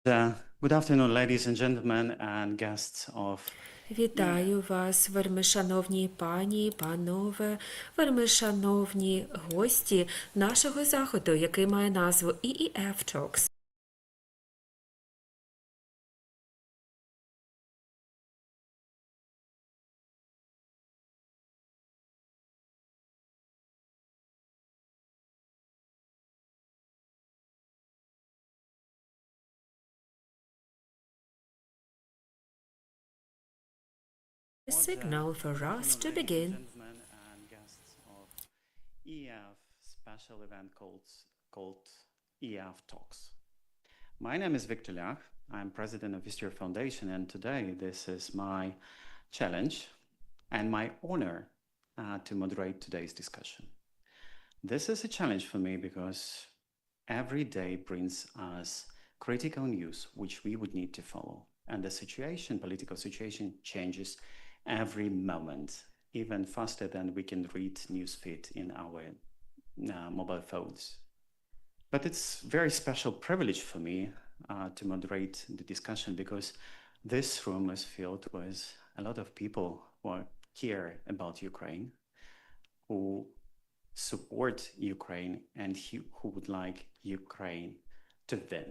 Good afternoon, ladies and gentlemen and guests of Вітаю вас, вельмишановні пані, панове, вельмишановні гості нашого заходу, який має назву EEF Talks. A signal for us to begin. Gentlemen and guests of EEF special event called EEF Talks. My name is Victor Liakh. I'm president of East Europe Foundation, and today this is my challenge and my honor to moderate today's discussion. This is a challenge for me because every day brings us critical news which we would need to follow, and the political situation changes every moment, even faster than we can read newsfeed in our mobile phones. But it's a very special privilege for me to moderate the discussion because this room is filled with a lot of people who care about Ukraine, who support Ukraine, and who would like Ukraine to win.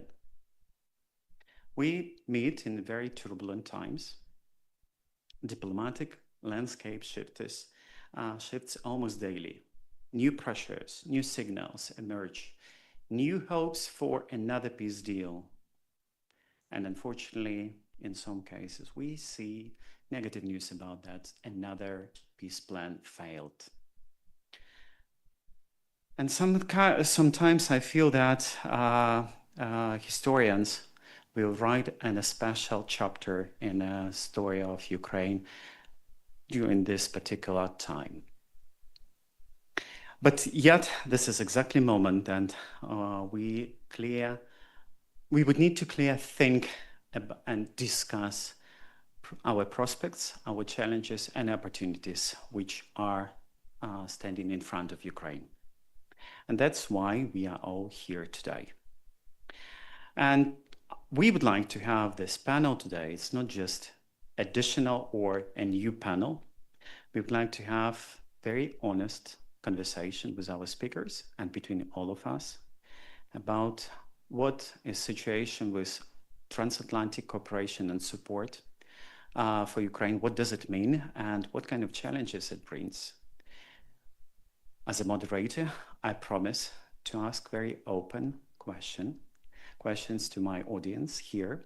We meet in very turbulent times. Diplomatic landscape shifts almost daily. New pressures, new signals emerge, new hopes for another peace deal. And unfortunately, in some cases, we see negative news about that another peace plan failed. And sometimes I feel that historians will write a special chapter in a story of Ukraine during this particular time. But yet, this is exactly the moment that we would need to think and discuss our prospects, our challenges, and opportunities which are standing in front of Ukraine. And that's why we are all here today. And we would like to have this panel today. It's not just additional or a new panel. We would like to have very honest conversation with our speakers and between all of us about what is situation with transatlantic cooperation and support for Ukraine. What does it mean and what kind of challenges it brings? As a moderator, I promise to ask very open questions to my audience here.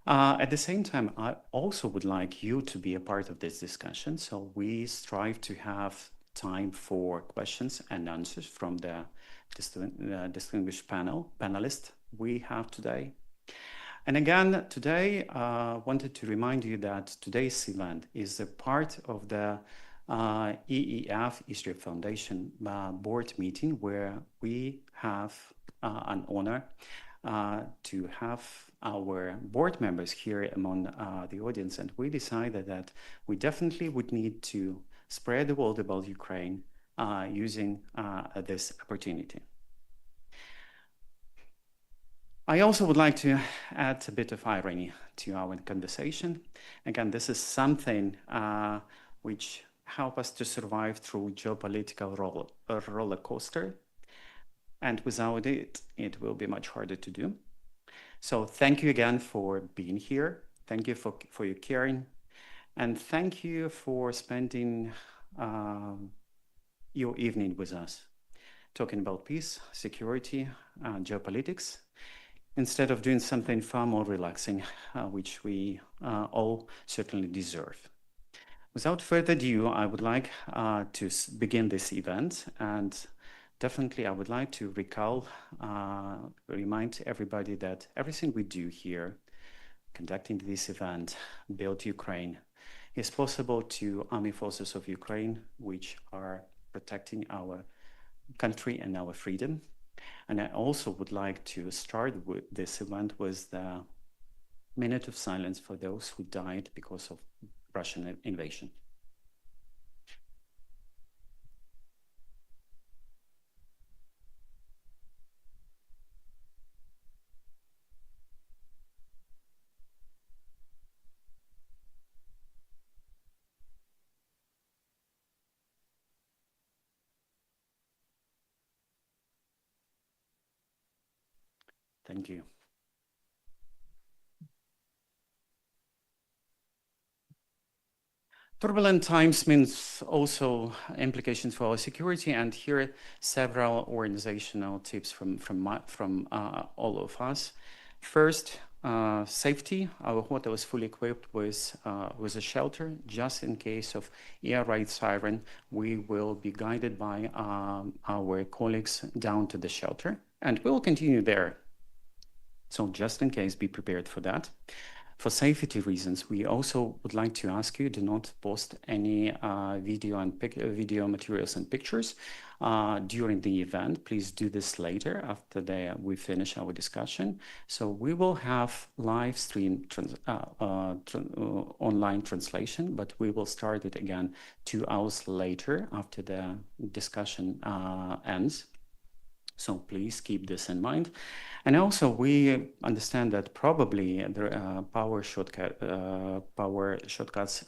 At the same time, I also would like you to be a part of this discussion. So we strive to have time for questions and answers from the distinguished panelists we have today. And again, today, I wanted to remind you that today's event is a part of the EEF East Europe Foundation board meeting where we have an honor to have our board members here among the audience, and we decided that we definitely would need to spread the word about Ukraine using this opportunity. I also would like to add a bit of irony to our conversation. Again, this is something which help us to survive through geopolitical roller coaster. And without it, it will be much harder to do. So thank you again for being here. Thank you for your caring. And thank you for spending your evening with us, talking about peace, security, geopolitics, instead of doing something far more relaxing, which we all certainly deserve. Without further ado, I would like to begin this event, and definitely I would like to remind everybody that everything we do here, conducting this event, Build Ukraine, is possible to Army Forces of Ukraine, which are protecting our country and our freedom. And I also would like to start with this event with the minute of silence for those who died because of Russian invasion. Thank you. Turbulent times means also implications for our security, and here several organizational tips from all of us. First, safety. Our hotel is fully equipped with a shelter. Just in case of air raid siren, we will be guided by our colleagues down to the shelter, and we will continue there. So just in case, be prepared for that. For safety reasons, we also would like to ask you, do not post any video materials and pictures during the event. Please do this later after we finish our discussion. So we will have live stream online translation, but we will start it again 2 hours later after the discussion ends. So please keep this in mind. And also, we understand that probably the power shortcuts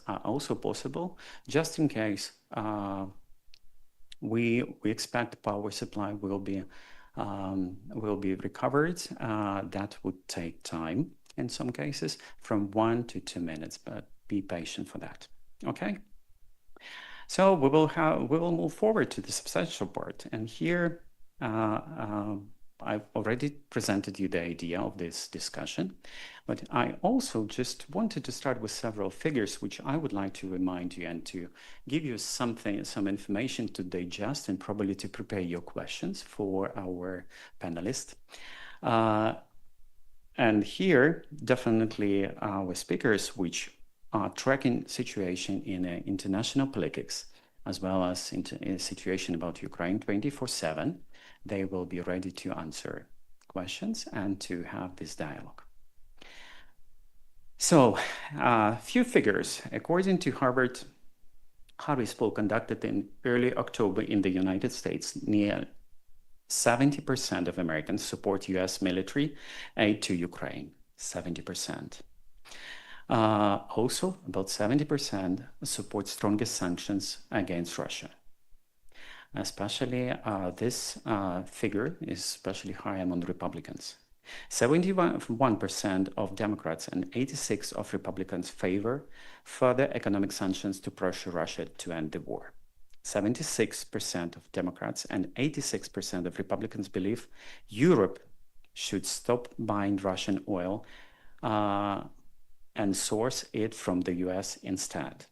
are also possible. Just in case, we expect power supply will be recovered. That would take time in some cases, from 1 to 2 minutes, but be patient for that. Okay. So we will move forward to the substantial part, and here. I've already presented you the idea of this discussion, but I also just wanted to start with several figures which I would like to remind you and to give you some information to digest and probably to prepare your questions for our panelists. And here, definitely our speakers which are tracking situation in international politics, as well as in a situation about Ukraine 24/7, they will be ready to answer questions and to have this dialogue. So, a few figures. According to Harris poll conducted in early October in the United States, near 70% of Americans support US military aid to Ukraine, 70%. Also, about 70% support strongest sanctions against Russia. Especially this figure is especially high among Republicans. 71% of Democrats and 86% of Republicans favor further economic sanctions to pressure Russia to end the war. 76% of Democrats and 86% of Republicans believe Europe should stop buying Russian oil and source it from the US instead.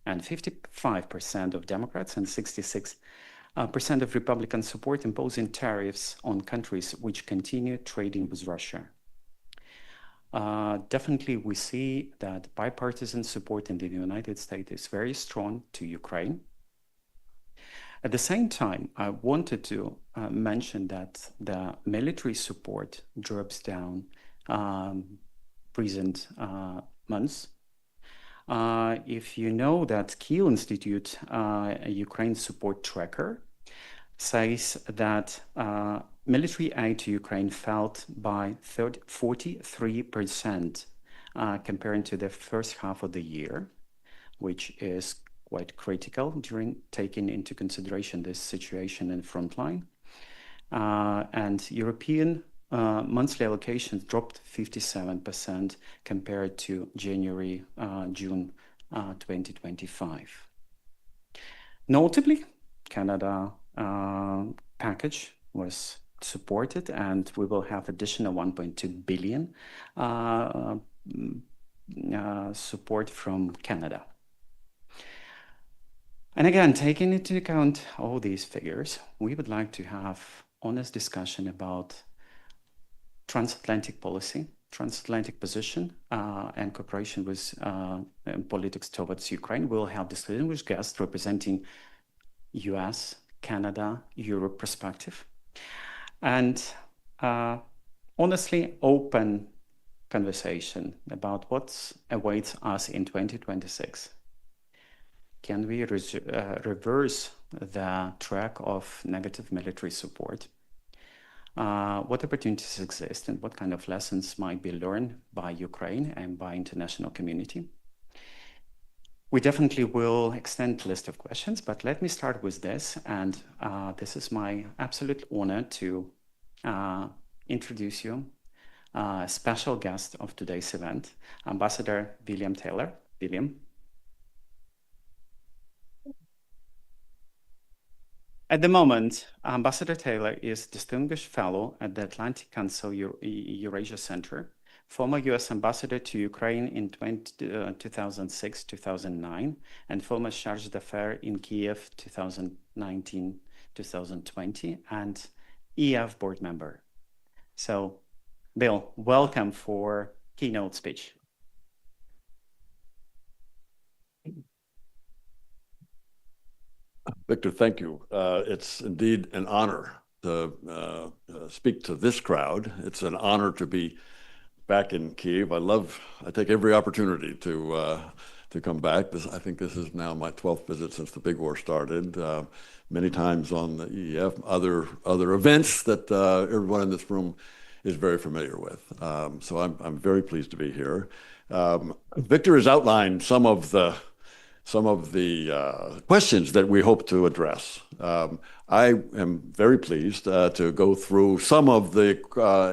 And 55% of Democrats and 66% of Republicans support imposing tariffs on countries which continue trading with Russia. Definitely, we see that bipartisan support in the United States is very strong to Ukraine. At the same time, I wanted to mention that the military support drops down recent months. If you know that Kyiv Institute, a Ukraine support tracker, says that military aid to Ukraine fell by 43% comparing to the first half of the year, which is quite critical during taking into consideration this situation in frontline. And European monthly allocations dropped 57% compared to June 2025. Notably, Canada package was supported, and we will have additional 1.2 billion support from Canada. And again, taking into account all these figures, we would like to have honest discussion about transatlantic policy, transatlantic position, and cooperation with politics towards Ukraine. We'll have distinguished guests representing US, Canada, Europe perspective, and honestly open conversation about what awaits us in 2026. Can we reverse the track of negative military support? What opportunities exist and what kind of lessons might be learned by Ukraine and by international community? We definitely will extend the list of questions, but let me start with this. And this is my absolute honor to introduce you special guest of today's event, Ambassador William Taylor. William. At the moment, Ambassador Taylor is Distinguished Fellow at the Atlantic Council Eurasia Center, former US Ambassador to Ukraine in 2006-2009, and former Chargé d'Affaires in Kyiv 2019-2020, and EEF board member. So, Bill, welcome for keynote speech. Victor, thank you. It's indeed an honor to speak to this crowd. It's an honor to be back in Kyiv. I take every opportunity to come back. I think this is now my 12th visit since the big war started. Many times on the EEF, other events that everyone in this room is very familiar with. So I'm very pleased to be here. Victor has outlined some of the questions that we hope to address. I am very pleased to go through some of the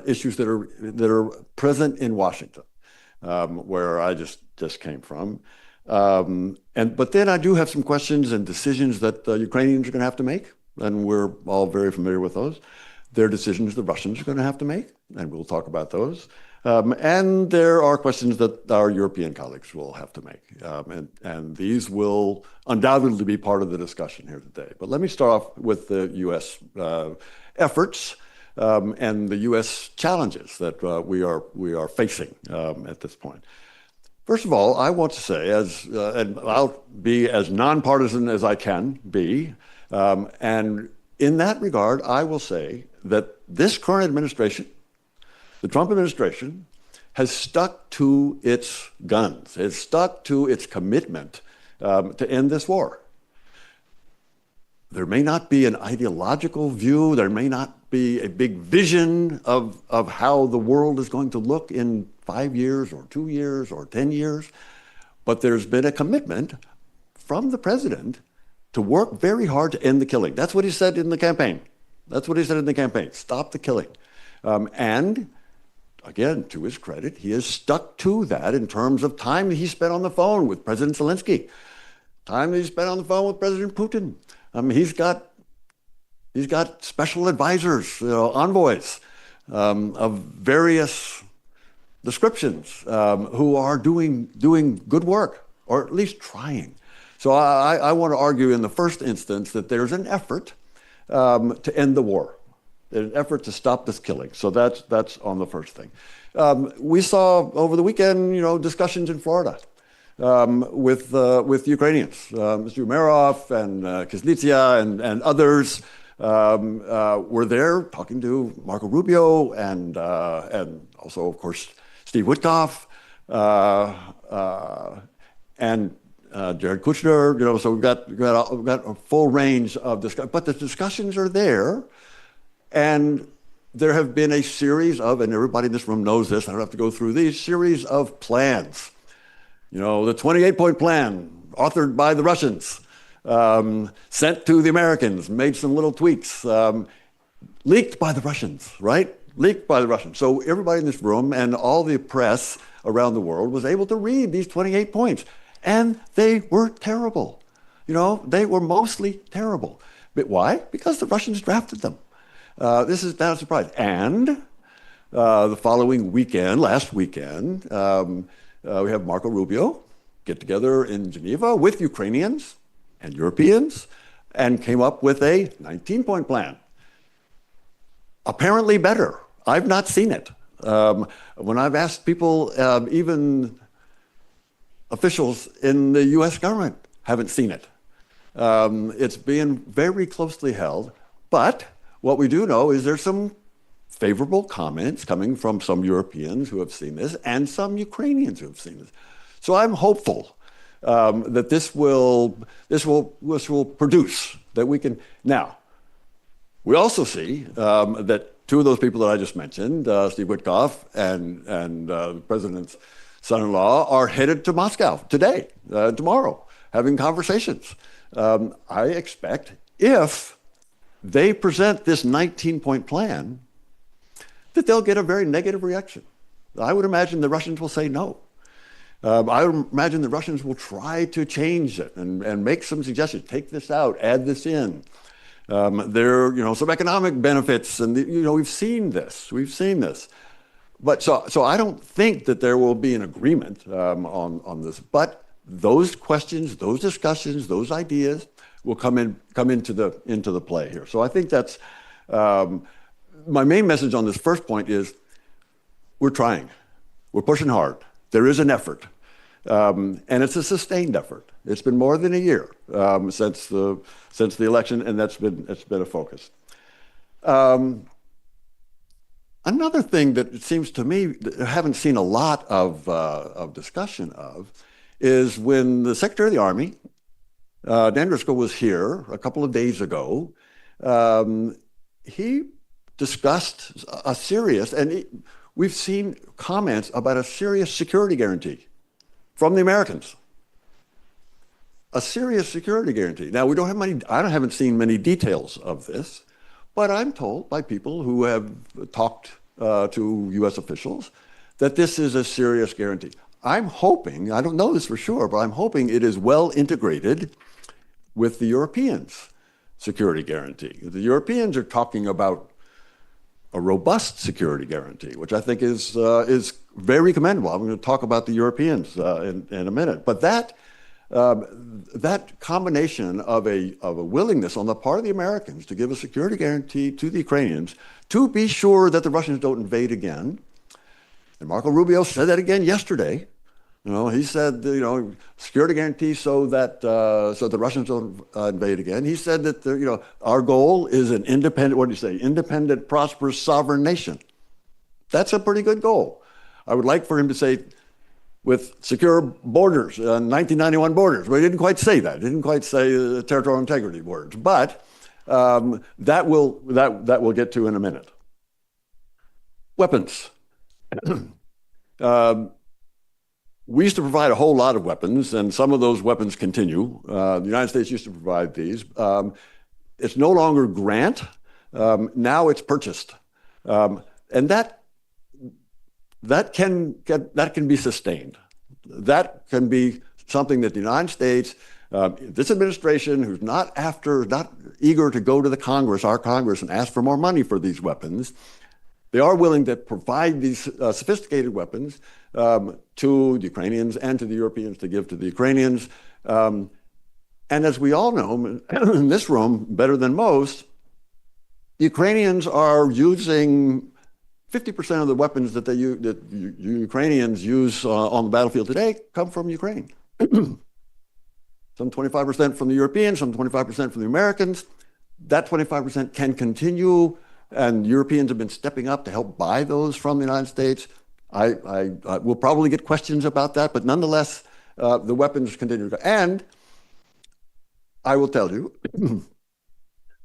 issues that are present in Washington, where I just came from. But then I do have some questions and decisions that the Ukrainians are going to have to make, and we're all very familiar with those. There are decisions the Russians are going to have to make, and we'll talk about those. And there are questions that our European colleagues will have to make. And these will undoubtedly be part of the discussion here today. But let me start off with the U.S. efforts and the U.S. challenges that we are facing at this point. First of all, I want to say, and I'll be as nonpartisan as I can be, and in that regard, I will say that this current administration, the Trump administration, has stuck to its guns. It's stuck to its commitment to end this war. There may not be an ideological view. There may not be a big vision of how the world is going to look in 5 years or 2 years or 10 years. But there's been a commitment from the president to work very hard to end the killing. That's what he said in the campaign. Stop the killing. And again, to his credit, he has stuck to that in terms of time he spent on the phone with President Zelensky, time he spent on the phone with President Putin. He's got special advisors, envoys of various descriptions who are doing good work, or at least trying. So I want to argue in the first instance that there's an effort to end the war. There's an effort to stop this killing. So that's on the first thing. We saw over the weekend, discussions in Florida with Ukrainians. Mr. Umerov and Kyslytsya and others were there talking to Marco Rubio and also, of course, Steve Witkoff and Jared Kushner. So we've got a full range of discussion, but the discussions are there. And there have been a series of, and everybody in this room knows this, I don't have to go through these, series of plans. The 28-point plan, authored by the Russians, sent to the Americans, made some little tweaks, leaked by the Russians, right? Leaked by the Russians. So everybody in this room and all the press around the world was able to read these 28 points. And they were terrible. They were mostly terrible. But why? Because the Russians drafted them. This is not a surprise. And the following weekend, last weekend, we have Marco Rubio get together in Geneva with Ukrainians and Europeans and came up with a 19-point plan. Apparently better. I've not seen it. When I've asked people, even officials in the U.S. government haven't seen it. It's being very closely held, but what we do know is there's some favorable comments coming from some Europeans who have seen this and some Ukrainians who have seen this. So I'm hopeful that this will produce, that we can. Now, we also see that two of those people that I just mentioned, Steve Witkoff and the president's son-in-law, are headed to Moscow today, tomorrow, having conversations. I expect if they present this 19-point plan, that they'll get a very negative reaction I would imagine the Russians will say no. I would imagine the Russians will try to change it and make some suggestions. Take this out, add this in. There are some economic benefits, and we've seen this. But so I don't think that there will be an agreement on this. But those questions, those discussions, those ideas will come into the play here. So I think that's my main message on this first point is we're trying, we're pushing hard. There is an effort, and it's a sustained effort. It's been more than a year since the election, and it's been a focus. Another thing that it seems to me that I haven't seen a lot of discussion of is when the Secretary of the Army, Dan Driscoll, was here a couple of days ago. He discussed a serious, and we've seen comments about a serious security guarantee from the Americans. A serious security guarantee. Now, we don't have I haven't seen many details of this, but I'm told by people who have talked to U.S. officials that this is a serious guarantee. I'm hoping, I don't know this for sure, but I'm hoping it is well integrated with the Europeans' security guarantee. The Europeans are talking about a robust security guarantee, which I think is very commendable. I'm going to talk about the Europeans in a minute. But that combination of a willingness on the part of the Americans to give a security guarantee to the Ukrainians to be sure that the Russians don't invade again, and Marco Rubio said that again yesterday. He said, security guarantee so that the Russians don't invade again. He said that our goal is an independent, what do you say, independent, prosperous, sovereign nation. That's a pretty good goal. I would like for him to say, with secure borders, 1991 borders. But he didn't quite say that. He didn't quite say territorial integrity words. But that we'll get to in a minute. Weapons. We used to provide a whole lot of weapons, and some of those weapons continue. The United States used to provide these. It's no longer grant. Now it's purchased. And that can be sustained. That can be something that the United States, this administration, who's not eager to go to the Congress, our Congress, and ask for more money for these weapons, they are willing to provide these sophisticated weapons to the Ukrainians and to the Europeans to give to the Ukrainians. And as we all know in this room, better than most, the Ukrainians are using 50% of the weapons that Ukrainians use on the battlefield today come from Ukraine. Some 25% from the Europeans, some 25% from the Americans. That 25% can continue, and Europeans have been stepping up to help buy those from the United States. I will probably get questions about that, but nonetheless, the weapons continue to go. And I will tell you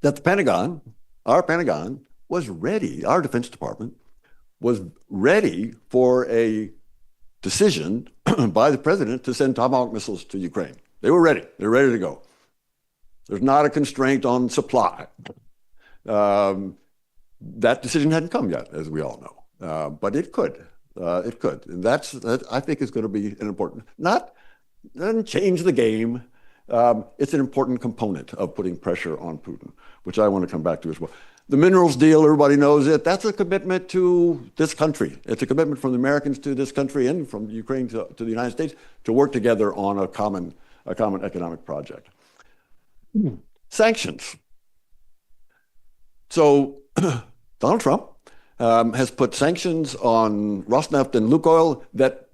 that the Pentagon, our Pentagon, was ready, our Defense Department, was ready for a decision by the president to send Tomahawk missiles to Ukraine. They were ready. They're ready to go. There's not a constraint on supply. That decision hadn't come yet, as we all know, but it could. It could. And that I think is going to be an important, doesn't change the game. It's an important component of putting pressure on Putin, which I want to come back to as well. The minerals deal, everybody knows it. That's a commitment to this country. It's a commitment from the Americans to this country and from Ukraine to the United States to work together on a common economic project. Sanctions. So Donald Trump has put sanctions on Rosneft and Lukoil that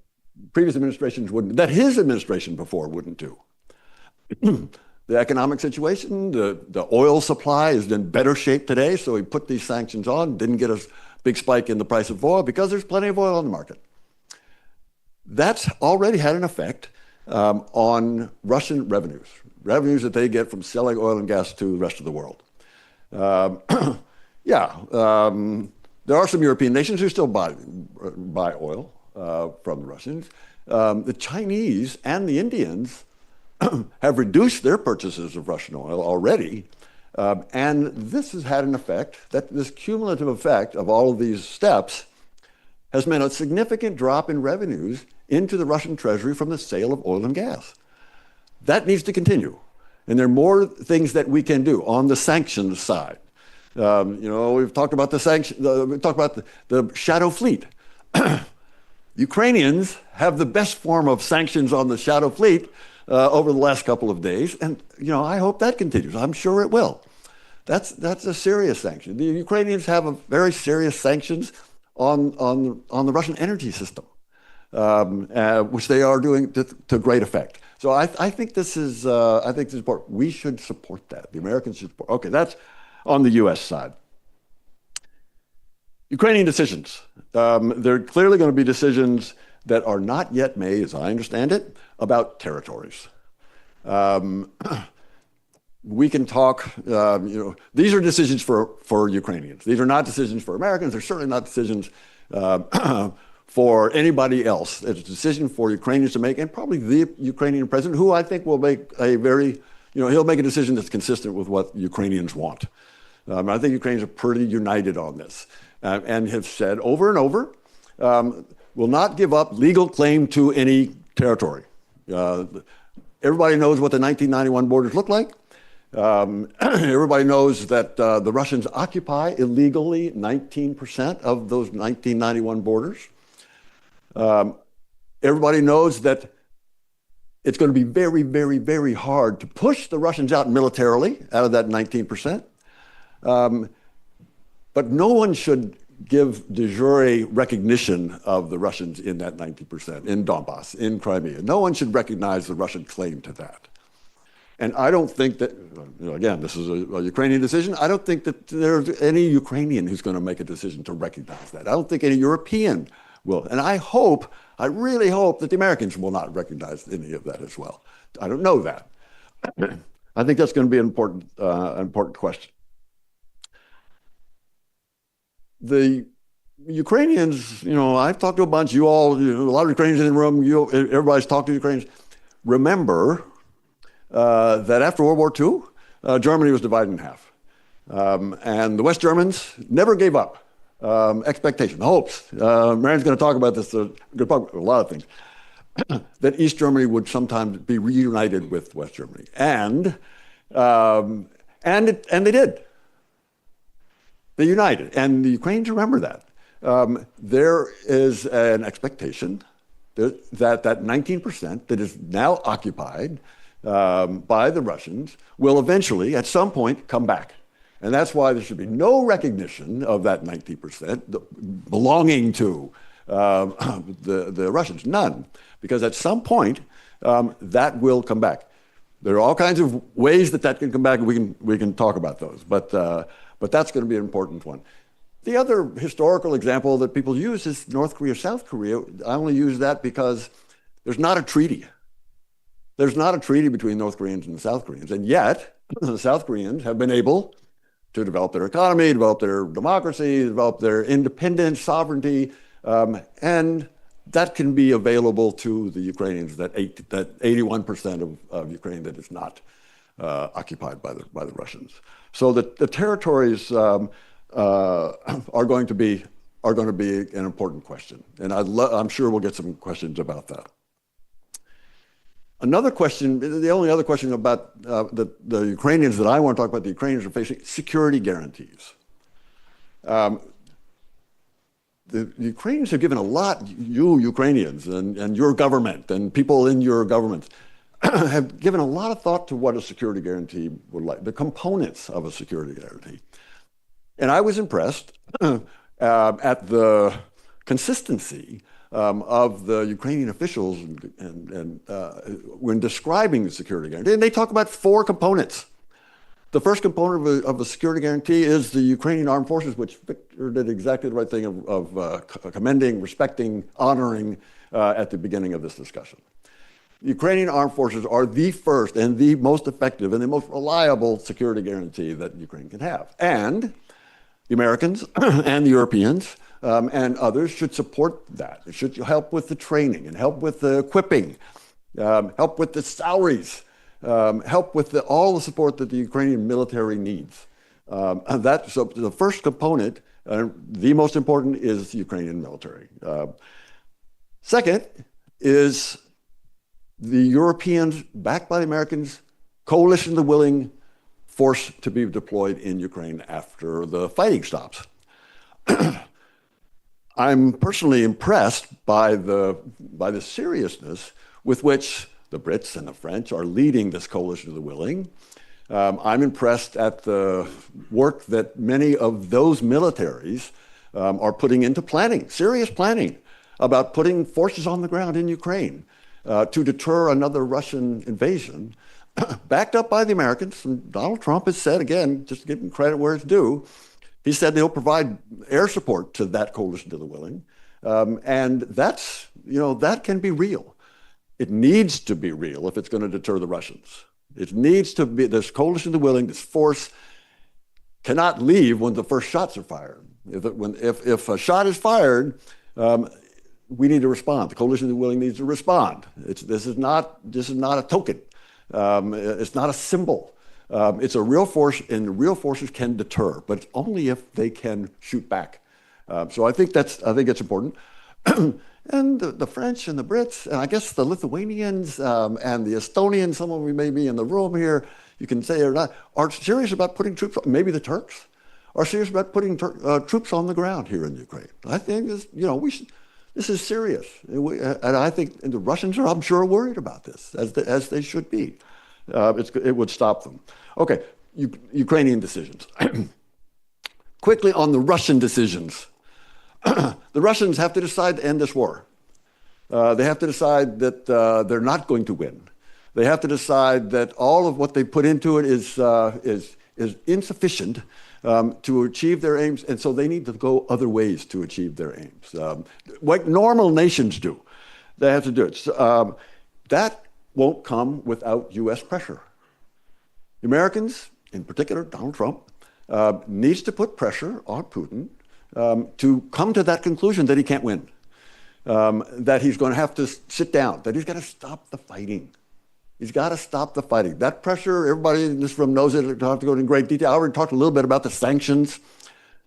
previous administrations wouldn't, that his administration before wouldn't do. The economic situation, the oil supply is in better shape today, so he put these sanctions on, didn't get a big spike in the price of oil because there's plenty of oil on the market. That's already had an effect on Russian revenues that they get from selling oil and gas to the rest of the world. There are some European nations who still buy oil from the Russians. The Chinese and the Indians have reduced their purchases of Russian oil already. And this has had an effect, that this cumulative effect of all of these steps has meant a significant drop in revenues into the Russian treasury from the sale of oil and gas. That needs to continue. And there are more things that we can do on the sanctions side. We've talked about the shadow fleet. Ukrainians have the best form of sanctions on the shadow fleet over the last couple of days, and I hope that continues. I'm sure it will. That's a serious sanction. The Ukrainians have a very serious sanctions on the Russian energy system, which they are doing to great effect. So I think this is important. We should support that. The Americans should support. Okay, that's on the U.S. side. Ukrainian decisions. There are clearly going to be decisions that are not yet made, as I understand it, about territories. We can talk, these are decisions for Ukrainians. These are not decisions for Americans. They're certainly not decisions for anybody else. It's a decision for Ukrainians to make, and probably the Ukrainian president, who I think will make he'll make a decision that's consistent with what Ukrainians want. I think Ukrainians are pretty united on this and have said over and over, will not give up legal claim to any territory. Everybody knows what the 1991 borders look like. Everybody knows that the Russians occupy illegally 19% of those 1991 borders. Everybody knows that it's going to be very, very, very hard to push the Russians out militarily out of that 19%. But no one should give de jure recognition of the Russians in that 90%, in Donbass, in Crimea. No one should recognize the Russian claim to that. And I don't think that, again, this is a Ukrainian decision. I don't think that there's any Ukrainian who's going to make a decision to recognize that. I don't think any European will. And I really hope that the Americans will not recognize any of that as well. I don't know that. I think that's going to be an important question. The Ukrainians, I've talked to a bunch, a lot of Ukrainians in the room, everybody's talked to Ukrainians. Remember that after World War II, Germany was divided in half. And the West Germans never gave up expectation, hopes. Marianne's going to talk about this, going to talk about a lot of things, that East Germany would sometimes be reunited with West Germany. And they did. They united, and the Ukrainians remember that. There is an expectation that 19% that is now occupied by the Russians will eventually, at some point, come back. And that's why there should be no recognition of that 90% belonging to the Russians, none. Because at some point, that will come back. There are all kinds of ways that can come back, and we can talk about those. But that's going to be an important one. The other historical example that people use is North Korea, South Korea. I only use that because there's not a treaty. There's not a treaty between North Koreans and the South Koreans. And yet, the South Koreans have been able to develop their economy, develop their democracy, develop their independence, sovereignty, and that can be available to the Ukrainians, that 81% of Ukraine that is not occupied by the Russians. So the territories are going to be an important question, and I'm sure we'll get some questions about that. Another question, the only other question about the Ukrainians that I want to talk about, the Ukrainians are facing security guarantees. The Ukrainians have given a lot, you Ukrainians and your government and people in your government have given a lot of thought to what a security guarantee would like, the components of a security guarantee. And I was impressed at the consistency of the Ukrainian officials and when describing the security guarantee. And they talk about 4 components. The first component of a security guarantee is the Ukrainian armed forces, which Victor did exactly the right thing of commending, respecting, honoring at the beginning of this discussion. The Ukrainian armed forces are the first and the most effective and the most reliable security guarantee that Ukraine can have. And the Americans and the Europeans and others should support that. It should help with the training and help with the equipping, help with the salaries, help with all the support that the Ukrainian military needs. So the first component The most important is the Ukrainian military. Second is the Europeans, backed by the Americans, coalition of the willing force to be deployed in Ukraine after the fighting stops. I'm personally impressed by the seriousness with which the Brits and the French are leading this coalition of the willing. I'm impressed at the work that many of those militaries are putting into planning, serious planning, about putting forces on the ground in Ukraine to deter another Russian invasion, backed up by the Americans. And Donald Trump has said, again, just to give him credit where it's due, he said they'll provide air support to that coalition of the willing. And that's, that can be real. It needs to be real if it's going to deter the Russians. It needs to be, this coalition of the willing, this force cannot leave when the first shots are fired. If a shot is fired, we need to respond. The coalition of the willing needs to respond. This is not a token. It's not a symbol. It's a real force, and the real forces can deter, but it's only if they can shoot back. So I think it's important. And the French and the Brits, and I guess the Lithuanians and the Estonians, some of them may be in the room here, you can say or not, are serious about putting troops, maybe the Turks, are serious about putting troops on the ground here in Ukraine. I think this is serious. And I think the Russians are, I'm sure, worried about this, as they should be. It would stop them. Okay, Ukrainian decisions. Quickly on the Russian decisions. The Russians have to decide to end this war. They have to decide that they're not going to win. They have to decide that all of what they put into it is insufficient to achieve their aims, and so they need to go other ways to achieve their aims. Like normal nations do, they have to do it. So, that won't come without U.S. pressure. The Americans, in particular Donald Trump, needs to put pressure on Putin to come to that conclusion that he can't win, that he's going to have to sit down, that he's got to stop the fighting. He's got to stop the fighting. That pressure, everybody in this room knows it. I don't have to go into great detail. I already talked a little bit about the sanctions,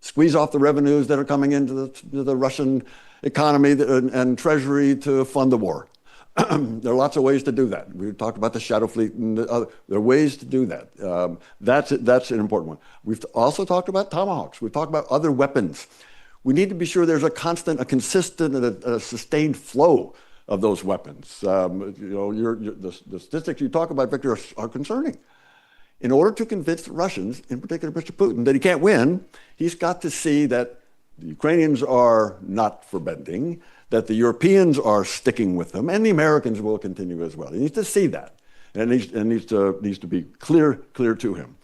squeeze off the revenues that are coming into the Russian economy and treasury to fund the war. There are lots of ways to do that. We talked about the shadow fleet, and there are ways to do that. That's an important one. We've also talked about tomahawks. We've talked about other weapons. We need to be sure there's a consistent, and a sustained flow of those weapons. The statistics you talk about, Victor, are concerning. In order to convince the Russians, in particular Mr. Putin, that he can't win, he's got to see that the Ukrainians are not for bending, that the Europeans are sticking with them, and the Americans will continue as well. He needs to see that, and it needs to be clear to him.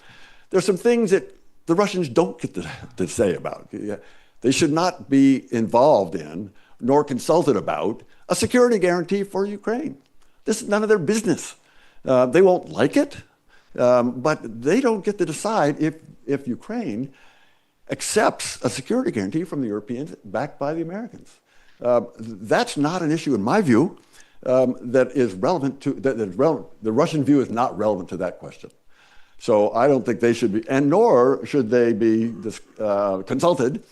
There's some things that the Russians don't get to say about. They should not be involved in, nor consulted about, a security guarantee for Ukraine. This is none of their business. They won't like it, but they don't get to decide if Ukraine accepts a security guarantee from the Europeans backed by the Americans. That's not an issue, in my view, that is relevant to, the Russian view is not relevant to that question. So I don't think they should be, and nor should they be consulted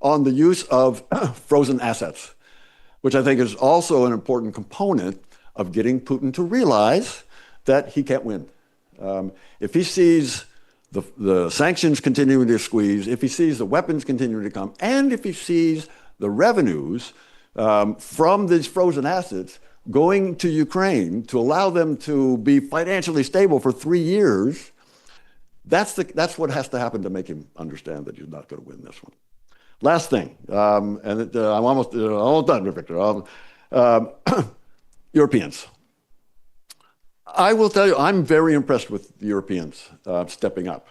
on the use of frozen assets, which I think is also an important component of getting Putin to realize that he can't win. If he sees the sanctions continuing to squeeze, if he sees the weapons continuing to come, and if he sees the revenues from these frozen assets going to Ukraine to allow them to be financially stable for 3 years, that's what has to happen to make him understand that he's not going to win this one. Last thing, I'm almost done, Victor. Europeans. I will tell you, I'm very impressed with the Europeans stepping up.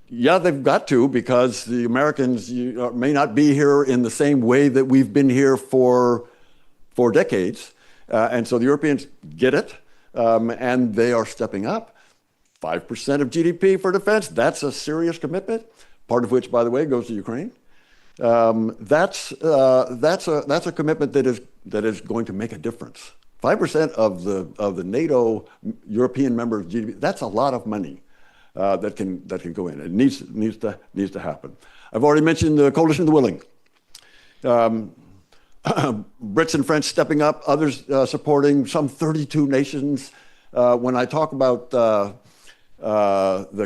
Yeah, they've got to, because the Americans may not be here in the same way that we've been here for decades. And so the Europeans get it, and they are stepping up. 5% of GDP for defense, that's a serious commitment, part of which, by the way, goes to Ukraine. That's a commitment that is going to make a difference. 5% of the NATO European members' GDP, that's a lot of money. that can go in. It needs to happen. I've already mentioned the coalition of the willing. Brits and French stepping up, others supporting, some 32 nations. When I talk about the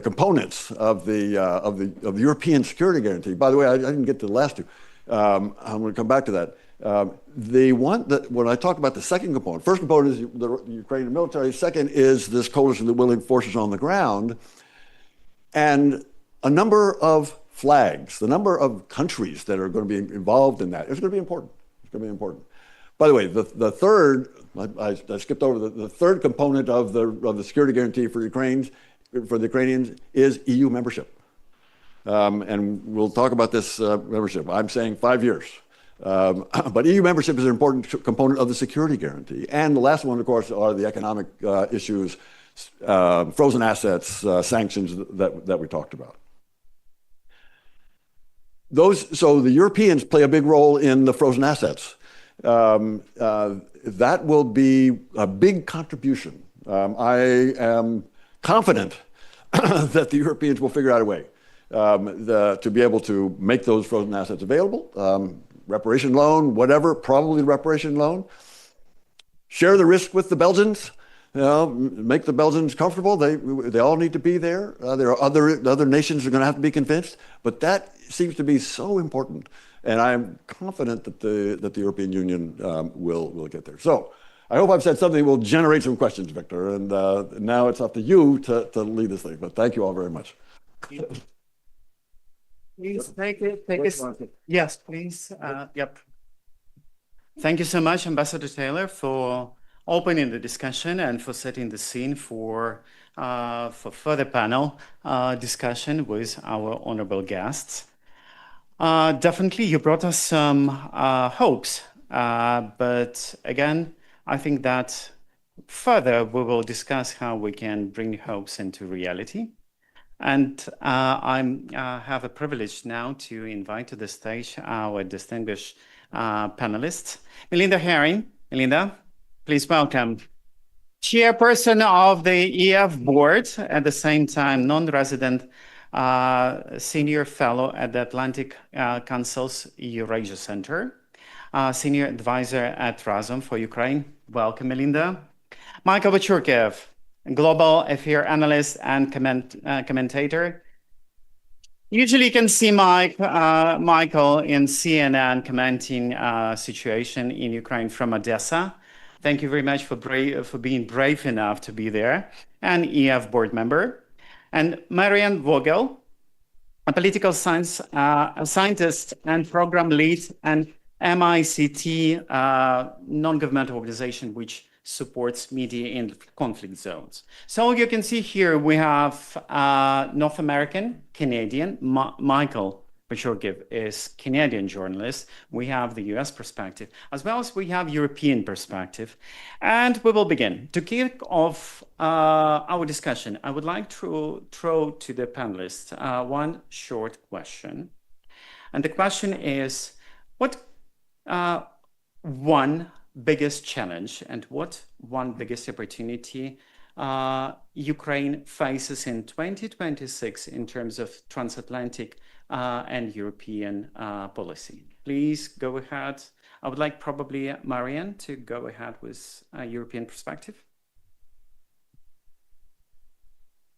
components of the European security guarantee, by the way, I didn't get to the last two. I'm going to come back to that. The one that, when I talk about the second component, first component is the Ukrainian military, second is this coalition of the willing forces on the ground, and a number of flags, the number of countries that are going to be involved in that is going to be important. It's going to be important. By the way, the third, I skipped over the third component of the security guarantee for the Ukrainians is EU membership. And we'll talk about this membership. I'm saying 5 years. But EU membership is an important component of the security guarantee. And the last one, of course, are the economic issues, frozen assets, sanctions that we talked about. So the Europeans play a big role in the frozen assets. That will be a big contribution. I am confident that the Europeans will figure out a way to be able to make those frozen assets available. Reparation loan, whatever, probably reparation loan. Share the risk with the Belgians. Make the Belgians comfortable. They all need to be there. There are other nations who are going to have to be convinced, but that seems to be so important, and I'm confident that the European Union will get there. So I hope I've said something that will generate some questions, Victor, and now it's up to you to lead this thing. But thank you all very much. Please take it. Yes, please. Yep. Thank you so much, Ambassador Taylor, for opening the discussion and for setting the scene for further panel discussion with our honorable guests. Definitely, you brought us some hopes, but again, I think that further we will discuss how we can bring hopes into reality. And I have a privilege now to invite to the stage our distinguished panelists. Melinda Herring. Melinda, please welcome. Chairperson of the EEF board, at the same time non-resident senior fellow at the Atlantic Council's Eurasia Center, senior advisor at Razom for Ukraine. Welcome, Melinda. Michael Vachurkev, global affair analyst and commentator. Usually you can see Michael in CNN commenting situation in Ukraine from Odessa. Thank you very much for being brave enough to be there, and EEF board member. And Marian Vogel, a political science scientist and program lead and MICT non-governmental organization which supports media in conflict zones. So you can see here we have North American, Canadian, Michael Vachurkev is Canadian journalist. We have the US perspective, as well as we have European perspective. And we will begin. To kick off our discussion, I would like to throw to the panelists one short question. And the question is, what one biggest challenge and what one biggest opportunity Ukraine faces in 2026 in terms of transatlantic and European policy? Please go ahead. I would like probably Marianne to go ahead with a European perspective.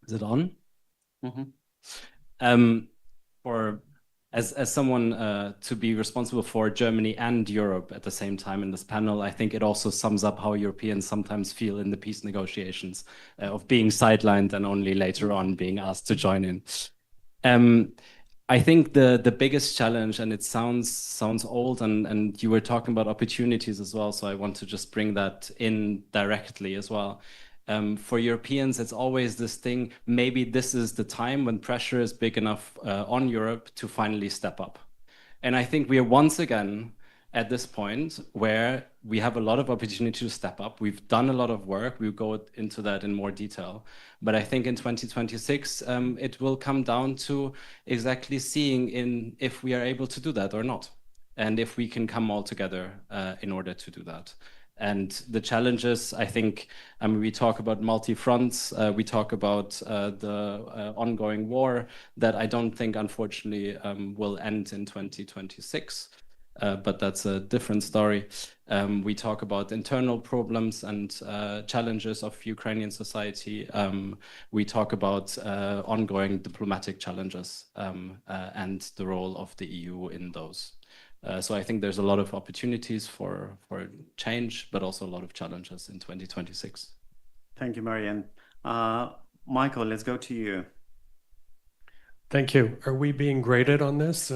Is it on? Mm-hmm. As someone to be responsible for Germany and Europe at the same time in this panel, I think it also sums up how Europeans sometimes feel in the peace negotiations of being sidelined and only later on being asked to join in. I think the biggest challenge, and it sounds old, and you were talking about opportunities as well, so I want to just bring that in directly as well. For Europeans, it's always this thing, maybe this is the time when pressure is big enough on Europe to finally step up. And I think we are once again at this point where we have a lot of opportunity to step up. We've done a lot of work. We'll go into that in more detail. But I think in 2026, it will come down to exactly seeing if we are able to do that or not, and if we can come all together in order to do that. And the challenges, I think, we talk about multi-fronts, we talk about the ongoing war that I don't think, unfortunately, will end in 2026. But that's a different story. We talk about internal problems and challenges of Ukrainian society. We talk about ongoing diplomatic challenges and the role of the EU in those. So I think there's a lot of opportunities for change, but also a lot of challenges in 2026. Thank you, Marian. Michael, let's go to you. Thank you. Are we being graded on this?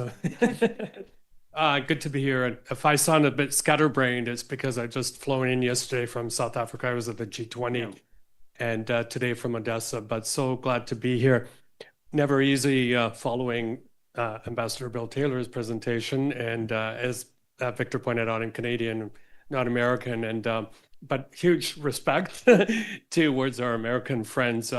Good to be here. If I sound a bit scatterbrained, it's because I just flown in yesterday from South Africa. I was at the G20 and today from Odessa, but so glad to be here. Never easy following Ambassador Bill Taylor's presentation, and as Victor pointed out, I'm Canadian, not American, and but huge respect towards our American friends.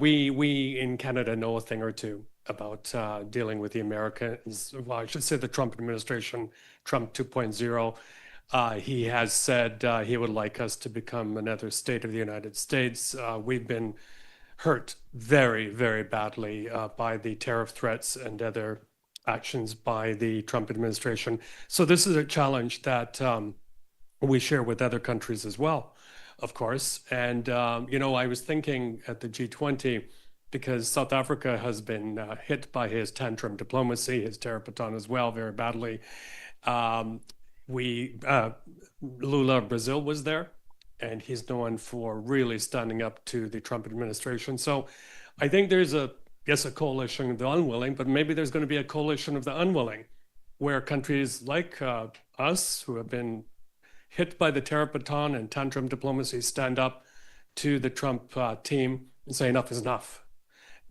We in Canada know a thing or two about dealing with the Americans. Well, I should say the Trump administration, Trump 2.0. He has said he would like us to become another state of the United States. We've been hurt very, very badly by the tariff threats and other actions by the Trump administration. So this is a challenge that we share with other countries as well, of course. And, you know, I was thinking at the G20, because South Africa has been hit by his tantrum diplomacy, his tariff baton as well, very badly. Lula of Brazil was there, and he's known for really standing up to the Trump administration. So I think there's a coalition of the unwilling, but maybe there's going to be a coalition of the unwilling, where countries like us, who have been hit by the tariff baton and tantrum diplomacy, stand up to the Trump team and say enough is enough.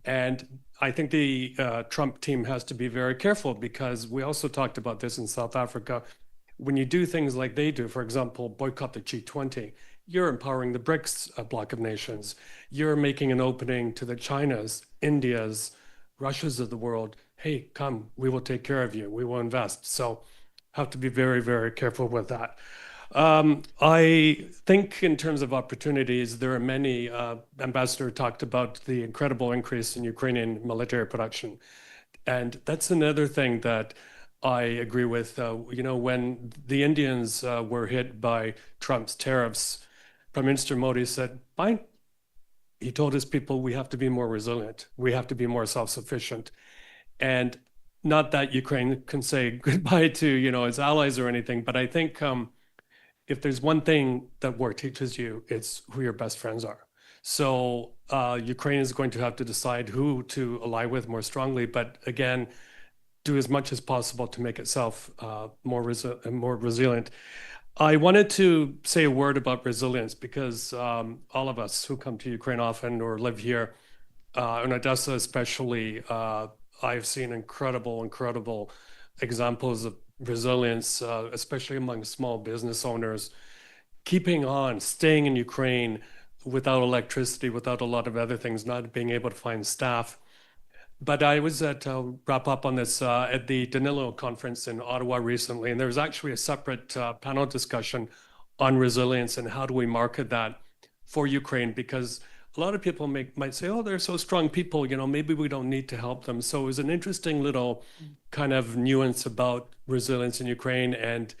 And I think the Trump team has to be very careful, because we also talked about this in South Africa. When you do things like they do, for example, boycott the G20, you're empowering the BRICS bloc of nations. You're making an opening to the Chinas, Indias, Russias of the world. Hey, come, we will take care of you. We will invest. So have to be very, very careful with that. I think in terms of opportunities, there are many. Ambassador talked about the incredible increase in Ukrainian military production. And that's another thing that I agree with. You know, when the Indians were hit by Trump's tariffs, Prime Minister Modi said, fine. He told his people, we have to be more resilient. We have to be more self-sufficient. And not that Ukraine can say goodbye to, you know, its allies or anything, but I think if there's one thing that war teaches you, it's who your best friends are. So Ukraine is going to have to decide who to ally with more strongly, but again, do as much as possible to make itself more resilient. I wanted to say a word about resilience, because all of us who come to Ukraine often or live here, in Odessa especially, I've seen incredible examples of resilience, especially among small business owners, keeping on, staying in Ukraine without electricity, without a lot of other things, not being able to find staff. But I was wrap up on this at the Danilo conference in Ottawa recently, and there was actually a separate panel discussion on resilience and how do we market that for Ukraine, because a lot of people might say, oh, they're so strong people, you know, maybe we don't need to help them. So it was an interesting little kind of nuance about resilience in Ukraine and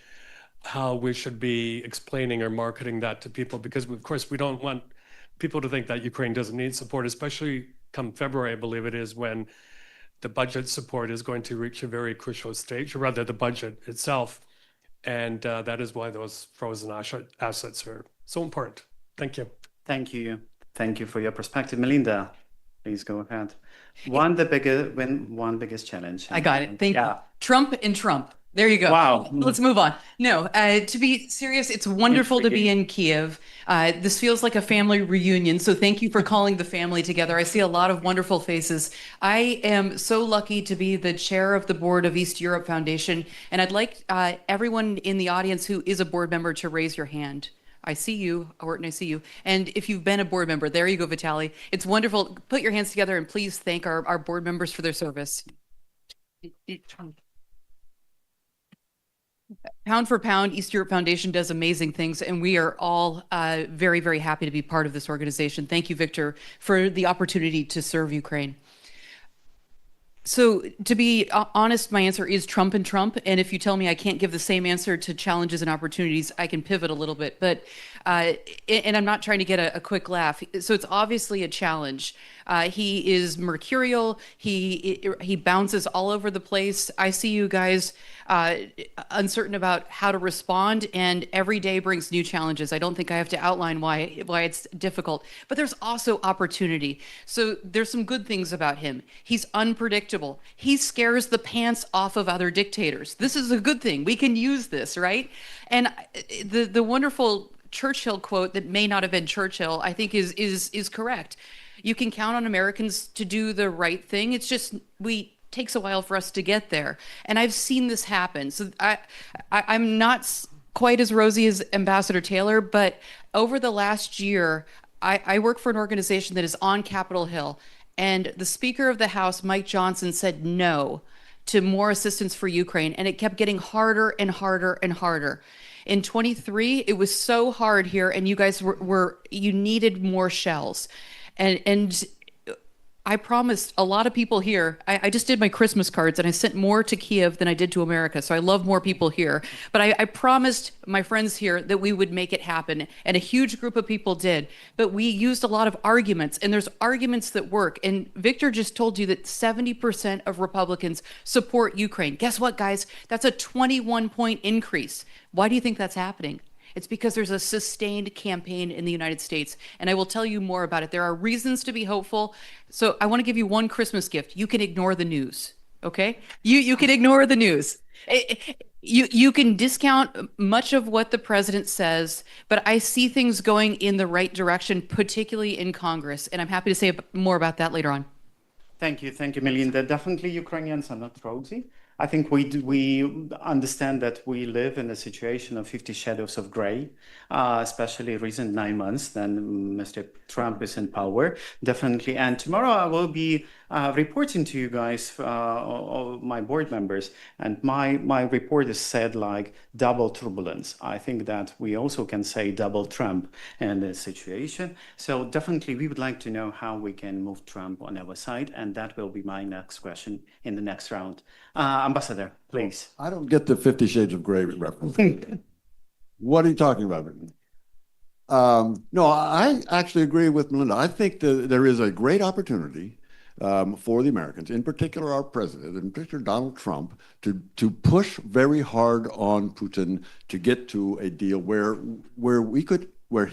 how we should be explaining or marketing that to people, because of course we don't want people to think that Ukraine doesn't need support, especially come February, I believe it is, when the budget support is going to reach a very crucial stage, or rather the budget itself. And that is why those frozen assets are so important. Thank you. Thank you. Thank you for your perspective. Melinda, please go ahead. One biggest challenge. I got it. Thank you. Trump and Trump. There you go. Wow. Let's move on. No, to be serious, it's wonderful to be in Kyiv. This feels like a family reunion, so thank you for calling the family together. I see a lot of wonderful faces. I am so lucky to be the chair of the board of East Europe Foundation, and I'd like everyone in the audience who is a board member to raise your hand. I see you, Horton, I see you. And if you've been a board member, there you go, Vitaly. It's wonderful. Put your hands together and please thank our board members for their service. Pound for pound, East Europe Foundation does amazing things, and we are all very, very happy to be part of this organization. Thank you, Victor, for the opportunity to serve Ukraine. So to be honest, my answer is Trump and Trump. And if you tell me I can't give the same answer to challenges and opportunities, I can pivot a little bit. But and I'm not trying to get a quick laugh. So it's obviously a challenge. He is mercurial. He bounces all over the place. I see you guys uncertain about how to respond, and every day brings new challenges. I don't think I have to outline why it's difficult, but there's also opportunity. So there's some good things about him. He's unpredictable. He scares the pants off of other dictators. This is a good thing. We can use this, right? And the wonderful Churchill quote that may not have been Churchill, I think is correct. You can count on Americans to do the right thing. It's just takes a while for us to get there. And I've seen this happen. So I'm not quite as rosy as Ambassador Taylor, but over the last year, I work for an organization that is on Capitol Hill. And the Speaker of the House, Mike Johnson, said no to more assistance for Ukraine. And it kept getting harder and harder and harder. In 23, it was so hard here, and you guys you needed more shells. And I promised a lot of people here, I just did my Christmas cards and I sent more to Kyiv than I did to America. So I love more people here. But I promised my friends here that we would make it happen. And a huge group of people did. But we used a lot of arguments, and there's arguments that work. And Victor just told you that 70% of Republicans support Ukraine. Guess what, guys? That's a 21-point increase. Why do you think that's happening? It's because there's a sustained campaign in the United States, and I will tell you more about it. There are reasons to be hopeful. So I want to give you one Christmas gift. You can ignore the news, okay? You can ignore the news. You can discount much of what the president says, but I see things going in the right direction, particularly in Congress, and I'm happy to say more about that later on. Thank you, Melinda. Definitely, Ukrainians are not rosy. I think we understand that we live in a situation of 50 shadows of gray, especially recent 9 months. Then Mr. Trump is in power, definitely. And tomorrow I will be reporting to you guys, all my board members, and my report is said like double turbulence. I think that we also can say double Trump in this situation. So definitely we would like to know how we can move Trump on our side, and that will be my next question in the next round. Ambassador, please. I don't get the 50 Shades of Grey reference. What are you talking about? No, I actually agree with Melinda. I think that there is a great opportunity for the Americans, in particular our president, in particular Donald Trump, to push very hard on Putin to get to a deal where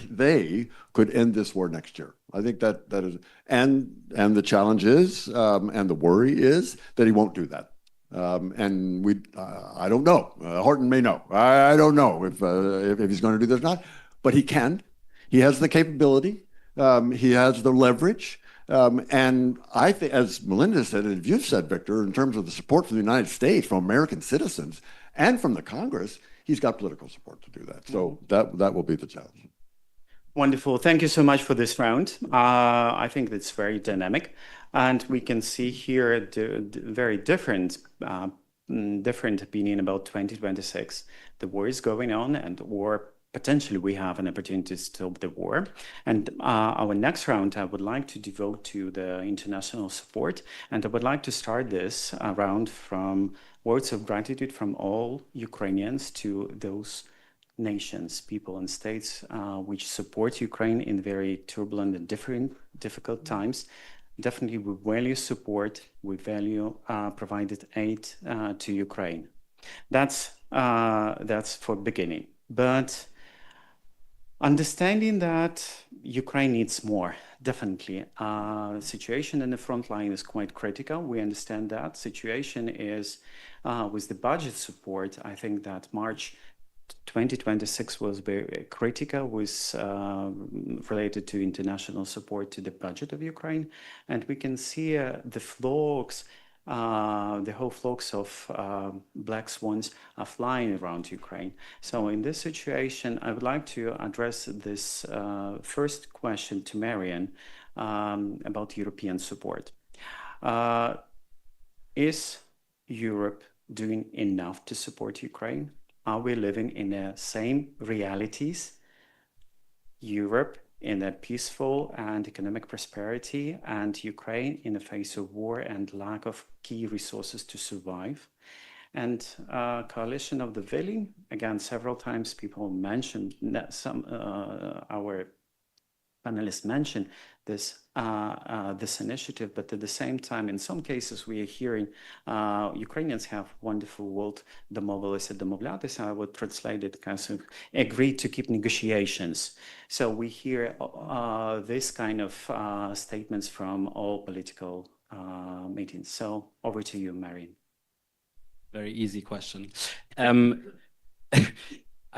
they could end this war next year. I think that is, and the challenge is, and the worry is that he won't do that. And I don't know. Horton may know. I don't know if he's going to do this or not, but he can. He has the capability. He has the leverage. And I think, as Melinda said, and you've said, Victor, in terms of the support from the United States, from American citizens, and from the Congress, he's got political support to do that. So that will be the challenge. Wonderful. Thank you so much for this round. I think it's very dynamic. And we can see here the very different opinion about 2026. The war is going on, and potentially we have an opportunity to stop the war. And our next round, I would like to devote to the international support. And I would like to start this round from words of gratitude from all Ukrainians to those nations, people, and states which support Ukraine in very turbulent and difficult times. Definitely, we value support. We value provided aid to Ukraine. That's for beginning. But understanding that Ukraine needs more, definitely. The situation in the front line is quite critical. We understand that. Situation is with the budget support. I think that March 2026 was very critical, was related to international support to the budget of Ukraine. And we can see the flocks, the whole flocks of black swans are flying around Ukraine. So in this situation, I would like to address this first question to Marian about European support. Is Europe doing enough to support Ukraine? are we living in the same realities? Europe in a peaceful and economic prosperity, and Ukraine in the face of war and lack of key resources to survive. And coalition of the willing, again, several times people mentioned that our panelists mentioned this this initiative, but at the same time, in some cases, we are hearing Ukrainians have wonderful word домовилися домовлятися. I would translate it kind of agree to keep negotiations. So we hear this kind of statements from all political meetings. So over to you, Marian. Very easy question. I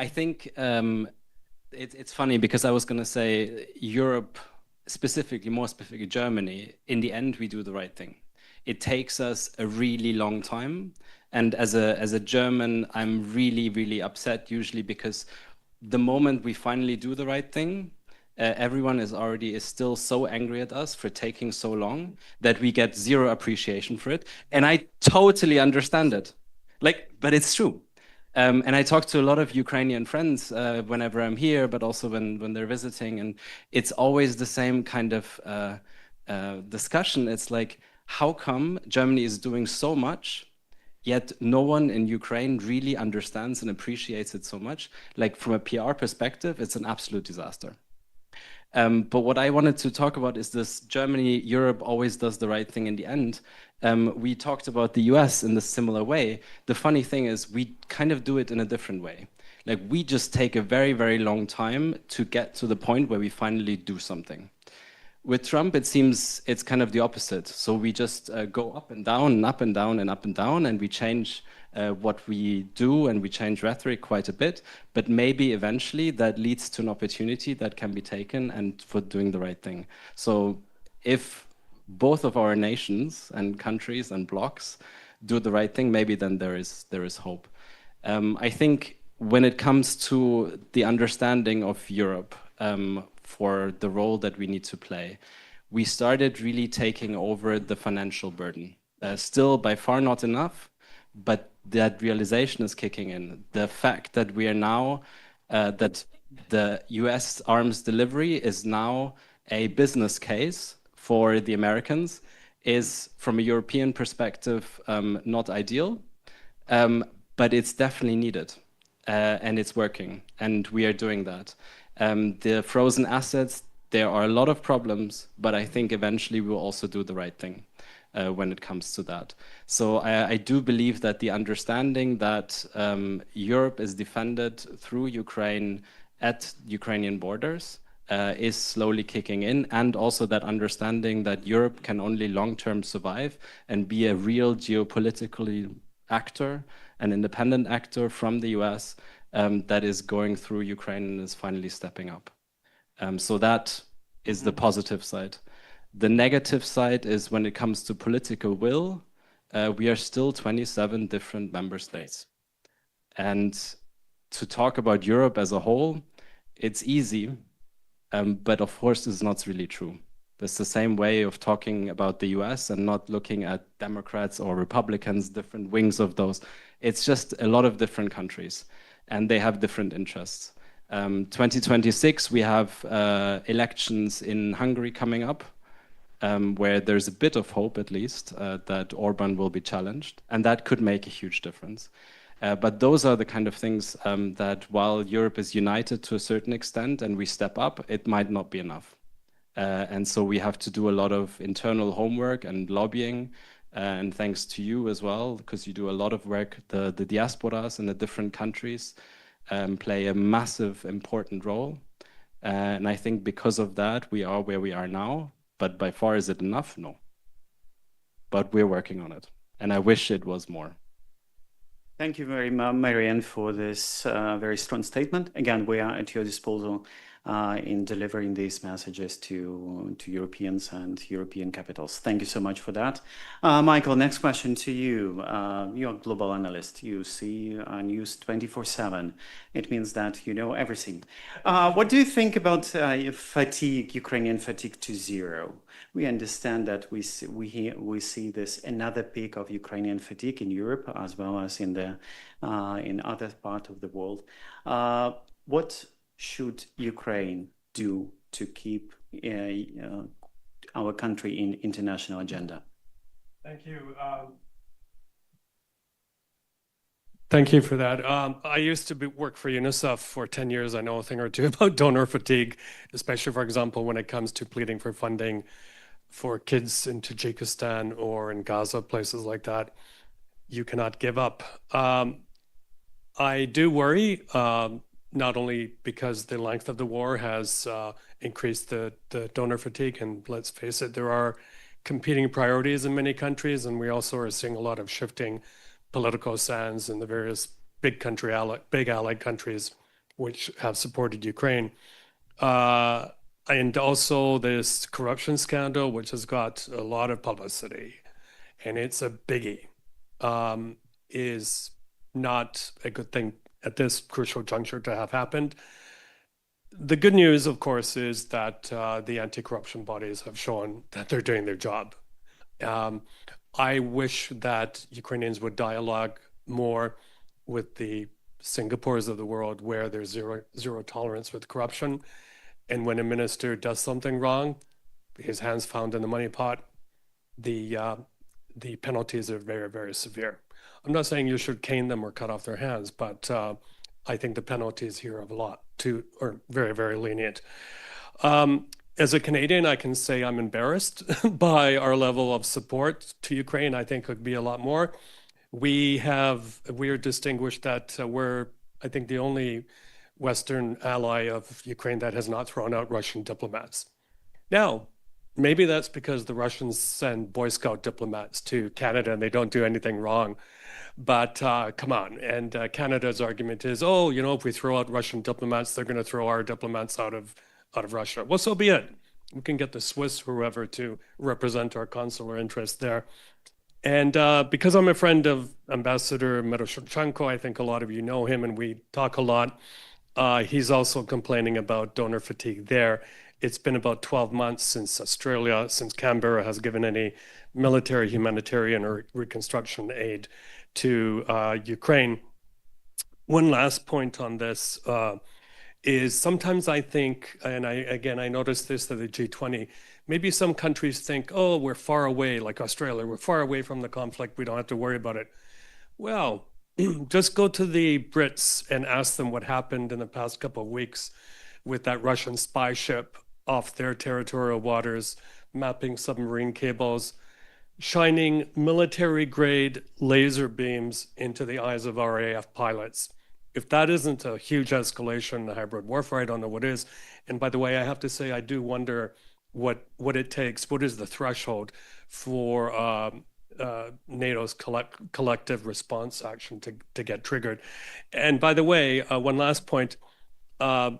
think it's funny because I was going to say Europe, specifically, more specifically Germany, in the end, we do the right thing. It takes us a really long time. And as a German, I'm really, really upset usually because the moment we finally do the right thing, everyone is still so angry at us for taking so long that we get zero appreciation for it. And I totally understand it. But it's true. And I talk to a lot of Ukrainian friends whenever I'm here, but also when they're visiting. And it's always the same kind of discussion. It's like, how come Germany is doing so much, yet no one in Ukraine really understands and appreciates it so much? Like from a PR perspective, it's an absolute disaster. But what I wanted to talk about is this Germany, Europe always does the right thing in the end. We talked about the US in the similar way. The funny thing is we kind of do it in a different way. Like we just take a very, very long time to get to the point where we finally do something. With Trump, it seems it's kind of the opposite. So we just go up and down and up and down and up and down, and we change what we do, and we change rhetoric quite a bit. But maybe eventually that leads to an opportunity that can be taken and for doing the right thing. So if both of our nations and countries and blocs do the right thing, maybe then there is hope. I think when it comes to the understanding of Europe for the role that we need to play, we started really taking over the financial burden. Still by far not enough, but that realization is kicking in. The fact that we are now, that the US arms delivery is now a business case for the Americans is, from a European perspective, not ideal, but it's definitely needed, and it's working, and we are doing that. The frozen assets, there are a lot of problems, but I think eventually we'll also do the right thing when it comes to that. So I do believe that the understanding that Europe is defended through Ukraine at Ukrainian borders is slowly kicking in, and also that understanding that Europe can only long-term survive and be a real geopolitical actor, an independent actor from the US that is going through Ukraine and is finally stepping up. So that is the positive side. The negative side is when it comes to political will, we are still 27 different member states. And to talk about Europe as a whole, it's easy, but of course it's not really true. It's the same way of talking about the US and not looking at Democrats or Republicans, different wings of those. It's just a lot of different countries, and they have different interests. 2026, we have elections in Hungary coming up, where there's a bit of hope, at least, that Orban will be challenged, and that could make a huge difference. But those are the kind of things that while Europe is united to a certain extent and we step up, it might not be enough. And so we have to do a lot of internal homework and lobbying, and thanks to you as well, because you do a lot of work. The diasporas in the different countries play a massive, important role. And I think because of that, we are where we are now. But by far, is it enough? No. But we're working on it. And I wish it was more. Thank you very much, Marianne, for this very strong statement. Again, we are at your disposal in delivering these messages to Europeans and European capitals. Thank you so much for that. Michael, next question to you. You're a global analyst. You see news 24/7. It means that you know everything. What do you think about fatigue, Ukrainian fatigue to zero? We understand that we see this another peak of Ukrainian fatigue in Europe as well as in other parts of the world. What should Ukraine do to keep our country in international agenda? Thank you. Thank you for that. I used to work for UNICEF for 10 years. I know a thing or two about donor fatigue, especially, for example, when it comes to pleading for funding for kids in Tajikistan or in Gaza, places like that. You cannot give up. I do worry, not only because the length of the war has increased the donor fatigue, and let's face it, there are competing priorities in many countries, and we also are seeing a lot of shifting political sands in the various big allied countries which have supported Ukraine. And also this corruption scandal, which has got a lot of publicity, and it's a biggie, is not a good thing at this crucial juncture to have happened. The good news, of course, is that the anti-corruption bodies have shown that they're doing their job. I wish that Ukrainians would dialogue more with the Singapores of the world, where there's zero tolerance with corruption. And when a minister does something wrong, his hands found in the money pot, the penalties are very, very severe. I'm not saying you should cane them or cut off their hands, but I think the penalties here are very, very lenient. As a Canadian, I can say I'm embarrassed by our level of support to Ukraine. I think it could be a lot more. We are distinguished that we're, I think, the only Western ally of Ukraine that has not thrown out Russian diplomats. Now, maybe that's because the Russians send Boy Scout diplomats to Canada and they don't do anything wrong. But come on. And Canada's argument is, oh, you know, if we throw out Russian diplomats, they're going to throw our diplomats out of Russia. Well, so be it. We can get the Swiss, whoever, to represent our consular interests there. And because I'm a friend of Ambassador Miroshnichenko, I think a lot of you know him and we talk a lot. He's also complaining about donor fatigue there. It's been about 12 months since Canberra has given any military, humanitarian, or reconstruction aid to Ukraine. One last point on this is sometimes I think, and I noticed this at the G20, maybe some countries think, oh, we're far away, like Australia, we're far away from the conflict, we don't have to worry about it. Well, just go to the Brits and ask them what happened in the past couple of weeks with that Russian spy ship off their territorial waters, mapping submarine cables, shining military-grade laser beams into the eyes of RAF pilots. If that isn't a huge escalation in the hybrid warfare, I don't know what is. And by the way, I have to say, I do wonder what it takes, what is the threshold for NATO's collective response action to get triggered. And by the way, one last point, the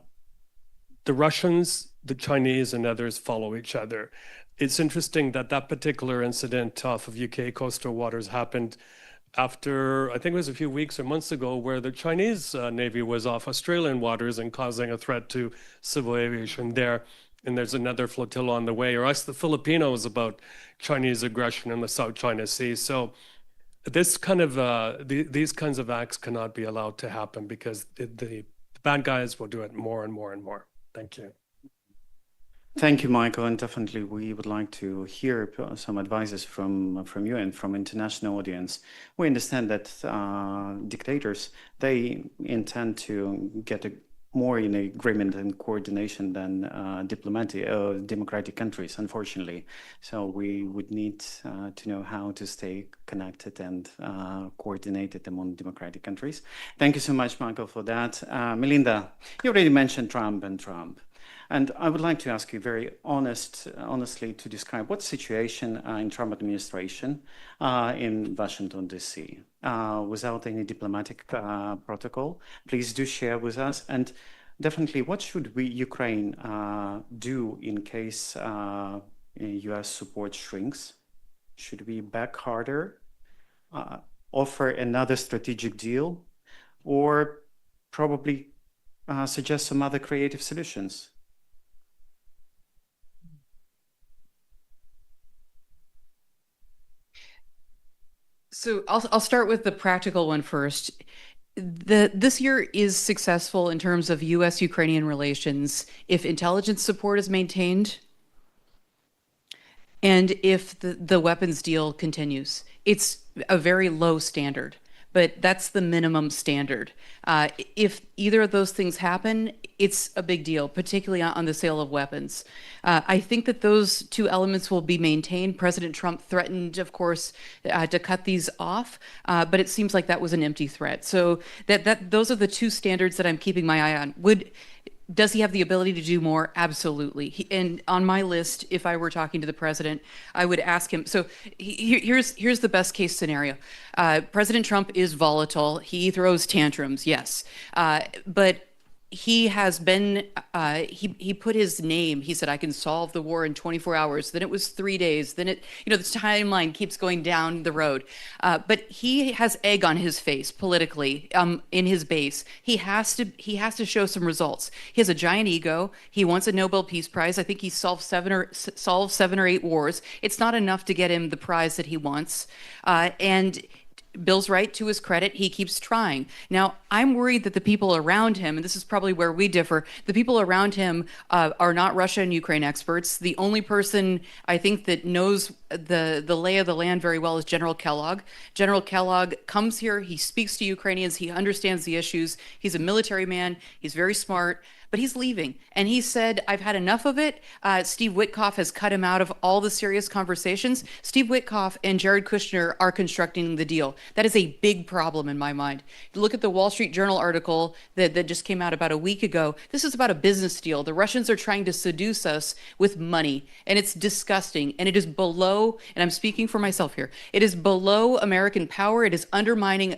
Russians, the Chinese, and others follow each other. It's interesting that that particular incident off of UK coastal waters happened after, I think it was a few weeks or months ago, where the Chinese Navy was off Australian waters and causing a threat to civil aviation there. And there's another flotilla on the way, or ask the Filipinos about Chinese aggression in the South China Sea. So this kind of these kinds of acts cannot be allowed to happen, because the bad guys will do it more and more and more. Thank you. Thank you, Michael, and definitely we would like to hear some advices from you and from international audience. We understand that dictators, they intend to get more in agreement and coordination than democratic countries, unfortunately. So we would need to know how to stay connected and coordinated among democratic countries. Thank you so much, Michael, for that. Melinda, you already mentioned Trump. And I would like to ask you very honestly to describe what situation in Trump administration in Washington, D.C. Without any diplomatic protocol. Please do share with us. And definitely, what should Ukraine do in case U.S. support shrinks? Should we back harder, offer another strategic deal, or probably suggest some other creative solutions? So I'll start with the practical one first. This year is successful in terms of U.S.-Ukrainian relations if intelligence support is maintained and if the weapons deal continues. It's a very low standard, but that's the minimum standard. If either of those things happen, it's a big deal, particularly on the sale of weapons. I think that those two elements will be maintained. President Trump threatened, of course, to cut these off, but it seems like that was an empty threat. So those are the two standards that I'm keeping my eye on. Does he have the ability to do more? Absolutely. And on my list, if I were talking to the president, I would ask him. So here's the best case scenario. President Trump is volatile. He throws tantrums, yes. But he has been, he put his name, he said, I can solve the war in 24 hours. Then it was 3 days. Then the timeline keeps going down the road. But he has egg on his face politically, in his base. He has to show some results. He has a giant ego. He wants a Nobel Peace Prize. I think he solved 7 or 8 wars. It's not enough to get him the prize that he wants. And Bill's right, to his credit, he keeps trying. Now, I'm worried that the people around him, and this is probably where we differ, the people around him are not Russia and Ukraine experts. The only person I think that knows the lay of the land very well is General Kellogg. General Kellogg comes here, he speaks to Ukrainians, he understands the issues. He's a military man, he's very smart, but he's leaving. And he said, I've had enough of it. Steve Witkoff has cut him out of all the serious conversations. Steve Witkoff and Jared Kushner are constructing the deal. That is a big problem in my mind. Look at the Wall Street Journal article that just came out about a week ago. This is about a business deal. The Russians are trying to seduce us with money, and it's disgusting. And it is below, and I'm speaking for myself here, it is below American power. It is undermining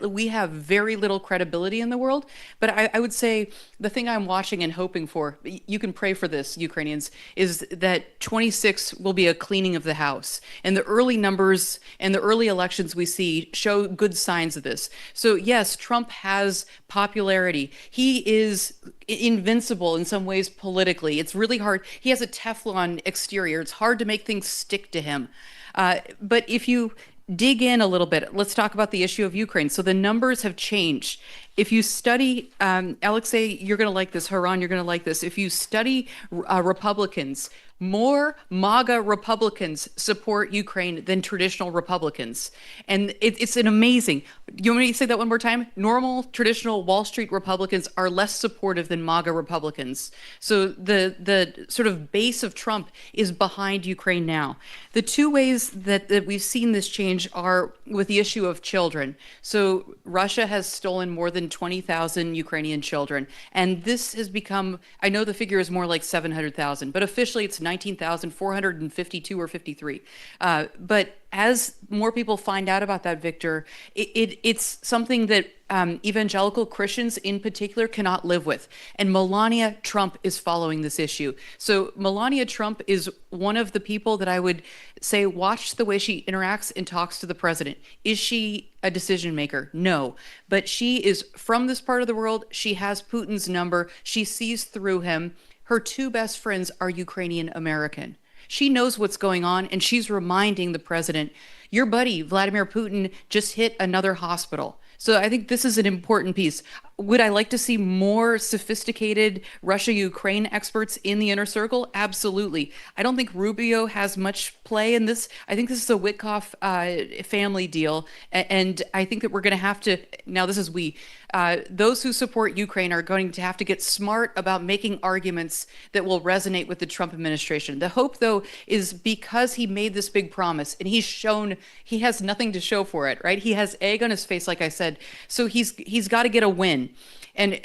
we have very little credibility in the world. But I would say the thing I'm watching and hoping for, you can pray for this, Ukrainians, is that 26 will be a cleaning of the house. And the early numbers and the early elections we see show good signs of this. So yes, Trump has popularity. He is invincible in some ways politically. It's really hard. He has a Teflon exterior. It's hard to make things stick to him. But if you dig in a little bit, let's talk about the issue of Ukraine. So the numbers have changed. If you study, Alexei, you're going to like this. Haran, you're going to like this. If you study Republicans, more MAGA Republicans support Ukraine than traditional Republicans. And it's an amazing, you want me to say that one more time? Normal, traditional Wall Street Republicans are less supportive than MAGA Republicans. So the sort of base of Trump is behind Ukraine now. The two ways that we've seen this change are with the issue of children. So Russia has stolen more than 20,000 Ukrainian children. And this has become, I know the figure is more like 700,000, but officially it's 19,452 or 53. But as more people find out about that, Victor, it's something that evangelical Christians in particular cannot live with. And Melania Trump is following this issue. So Melania Trump is one of the people that I would say, watch the way she interacts and talks to the president. Is she a decision maker? No. But she is from this part of the world. She has Putin's number. She sees through him. Her two best friends are Ukrainian American. She knows what's going on, and she's reminding the president, your buddy, Vladimir Putin, just hit another hospital. So I think this is an important piece. Would I like to see more sophisticated Russia-Ukraine experts in the inner circle? Absolutely. I don't think Rubio has much play in this. I think this is a Witkoff family deal. And I think that we're going to have to, now this is those who support Ukraine are going to have to get smart about making arguments that will resonate with the Trump administration. The hope, though, is because he made this big promise and he's shown he has nothing to show for it, right? He has egg on his face, like I said. So he's got to get a win. And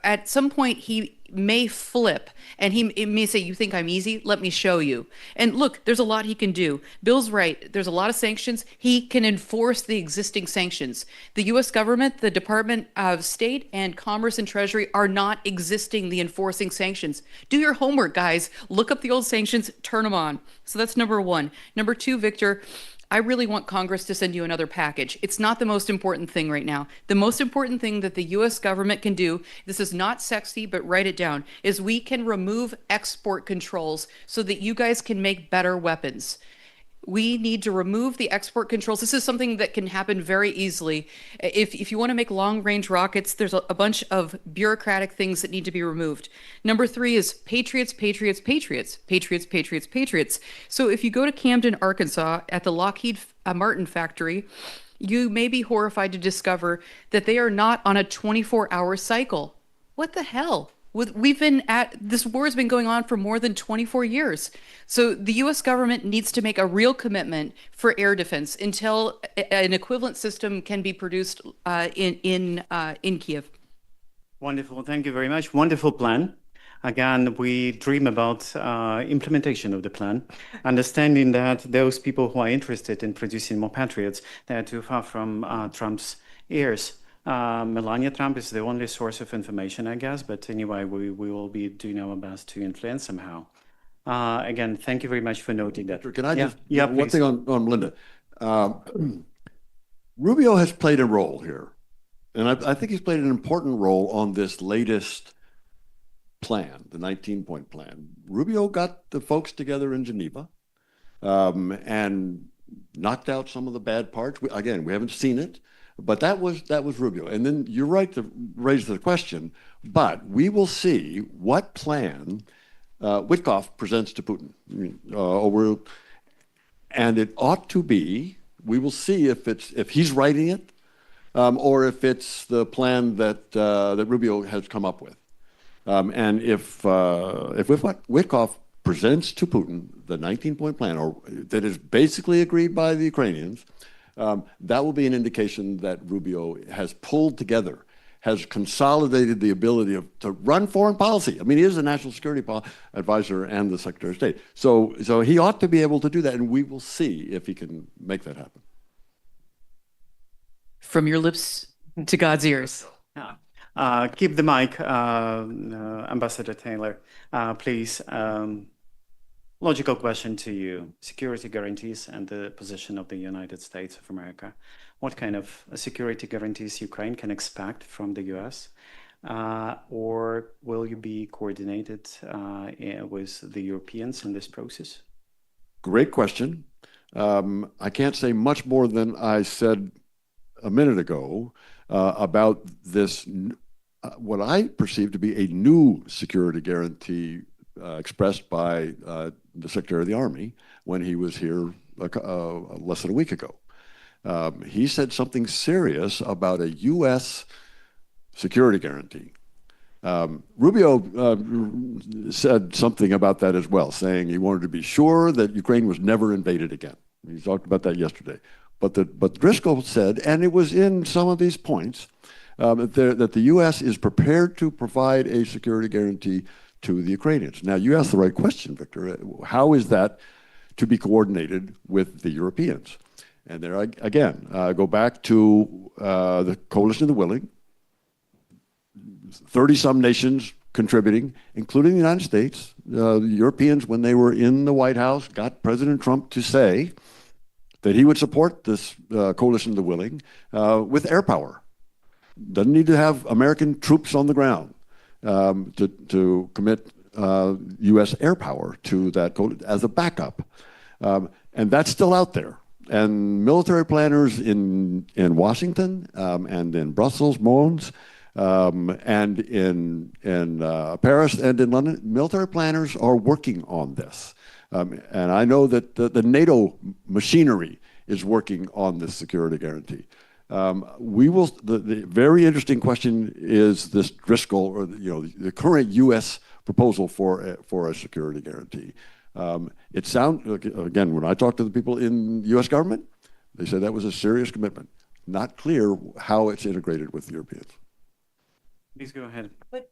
at some point, he may flip, and it may say, you think I'm easy? Let me show you. And look, there's a lot he can do. Bill's right. There's a lot of sanctions. He can enforce the existing sanctions. The U.S. government, the Department of State, and Commerce and Treasury are not existing the enforcing sanctions. Do your homework, guys. Look up the old sanctions, turn them on. So that's number one. Number two, Victor, I really want Congress to send you another package. It's not the most important thing right now. The most important thing that the U.S. government can do, this is not sexy, but write it down, is we can remove export controls so that you guys can make better weapons. We need to remove the export controls. This is something that can happen very easily. If you want to make long-range rockets, there's a bunch of bureaucratic things that need to be removed. Number three is patriots, patriots, patriots, patriots, patriots, patriots. So if you go to Camden, Arkansas, at the Lockheed Martin factory, you may be horrified to discover that they are not on a 24-hour cycle. What the hell? This war has been going on for more than 24 years. So the U.S. government needs to make a real commitment for air defense until an equivalent system can be produced in Kyiv. Wonderful. Thank you very much. Wonderful plan. Again, we dream about implementation of the plan, understanding that those people who are interested in producing more patriots, they are too far from Trump's ears. Melania Trump is the only source of information, I guess, but anyway, we will be doing our best to influence somehow. Again, thank you very much for noting that. Can I just, one please. Thing on Melinda. Rubio has played a role here, and I think he's played an important role on this latest plan, the 19-point plan. Rubio got the folks together in Geneva and knocked out some of the bad parts. Again, we haven't seen it. But that was Rubio. And then you're right to raise the question, but we will see what plan Witkoff presents to Putin. And it ought to be, we will see if he's writing it or if it's the plan that Rubio has come up with. And if Witkoff presents to Putin the 19-point plan, or that is basically agreed by the Ukrainians, that will be an indication that Rubio has pulled together, has consolidated the ability to run foreign policy. I mean, he is the national security advisor and the Secretary of State. So he ought to be able to do that, and we will see if he can make that happen. From your lips to God's ears. Keep the mic, Ambassador Taylor, please. Logical question to you. Security guarantees and the position of the United States of America. What kind of security guarantees Ukraine can expect from the US? Or will you be coordinated with the Europeans in this process? Great question. I can't say much more than I said a minute ago about this, what I perceive to be a new security guarantee expressed by the Secretary of the Army when he was here less than a week ago. He said something serious about a U.S. security guarantee. Rubio said something about that as well, saying he wanted to be sure that Ukraine was never invaded again. He talked about that yesterday. But Driscoll said, and it was in some of these points, that the U.S. is prepared to provide a security guarantee to the Ukrainians. Now, you asked the right question, Victor. How is that to be coordinated with the Europeans? And there, again, go back to the Coalition of the Willing, 30-some nations contributing, including the United States. The Europeans, when they were in the White House, got President Trump to say that he would support this Coalition of the Willing with air power. Doesn't need to have American troops on the ground to commit U.S. air power to that as a backup. And that's still out there. And military planners in Washington and in Brussels, Mons, and in Paris and in London, military planners are working on this. And I know that the NATO machinery is working on this security guarantee. The very interesting question is this Driscoll, or the current U.S. proposal for a security guarantee. It sounds, again, when I talk to the people in the U.S. government, they said that was a serious commitment. Not clear how it's integrated with the Europeans. Please go ahead. But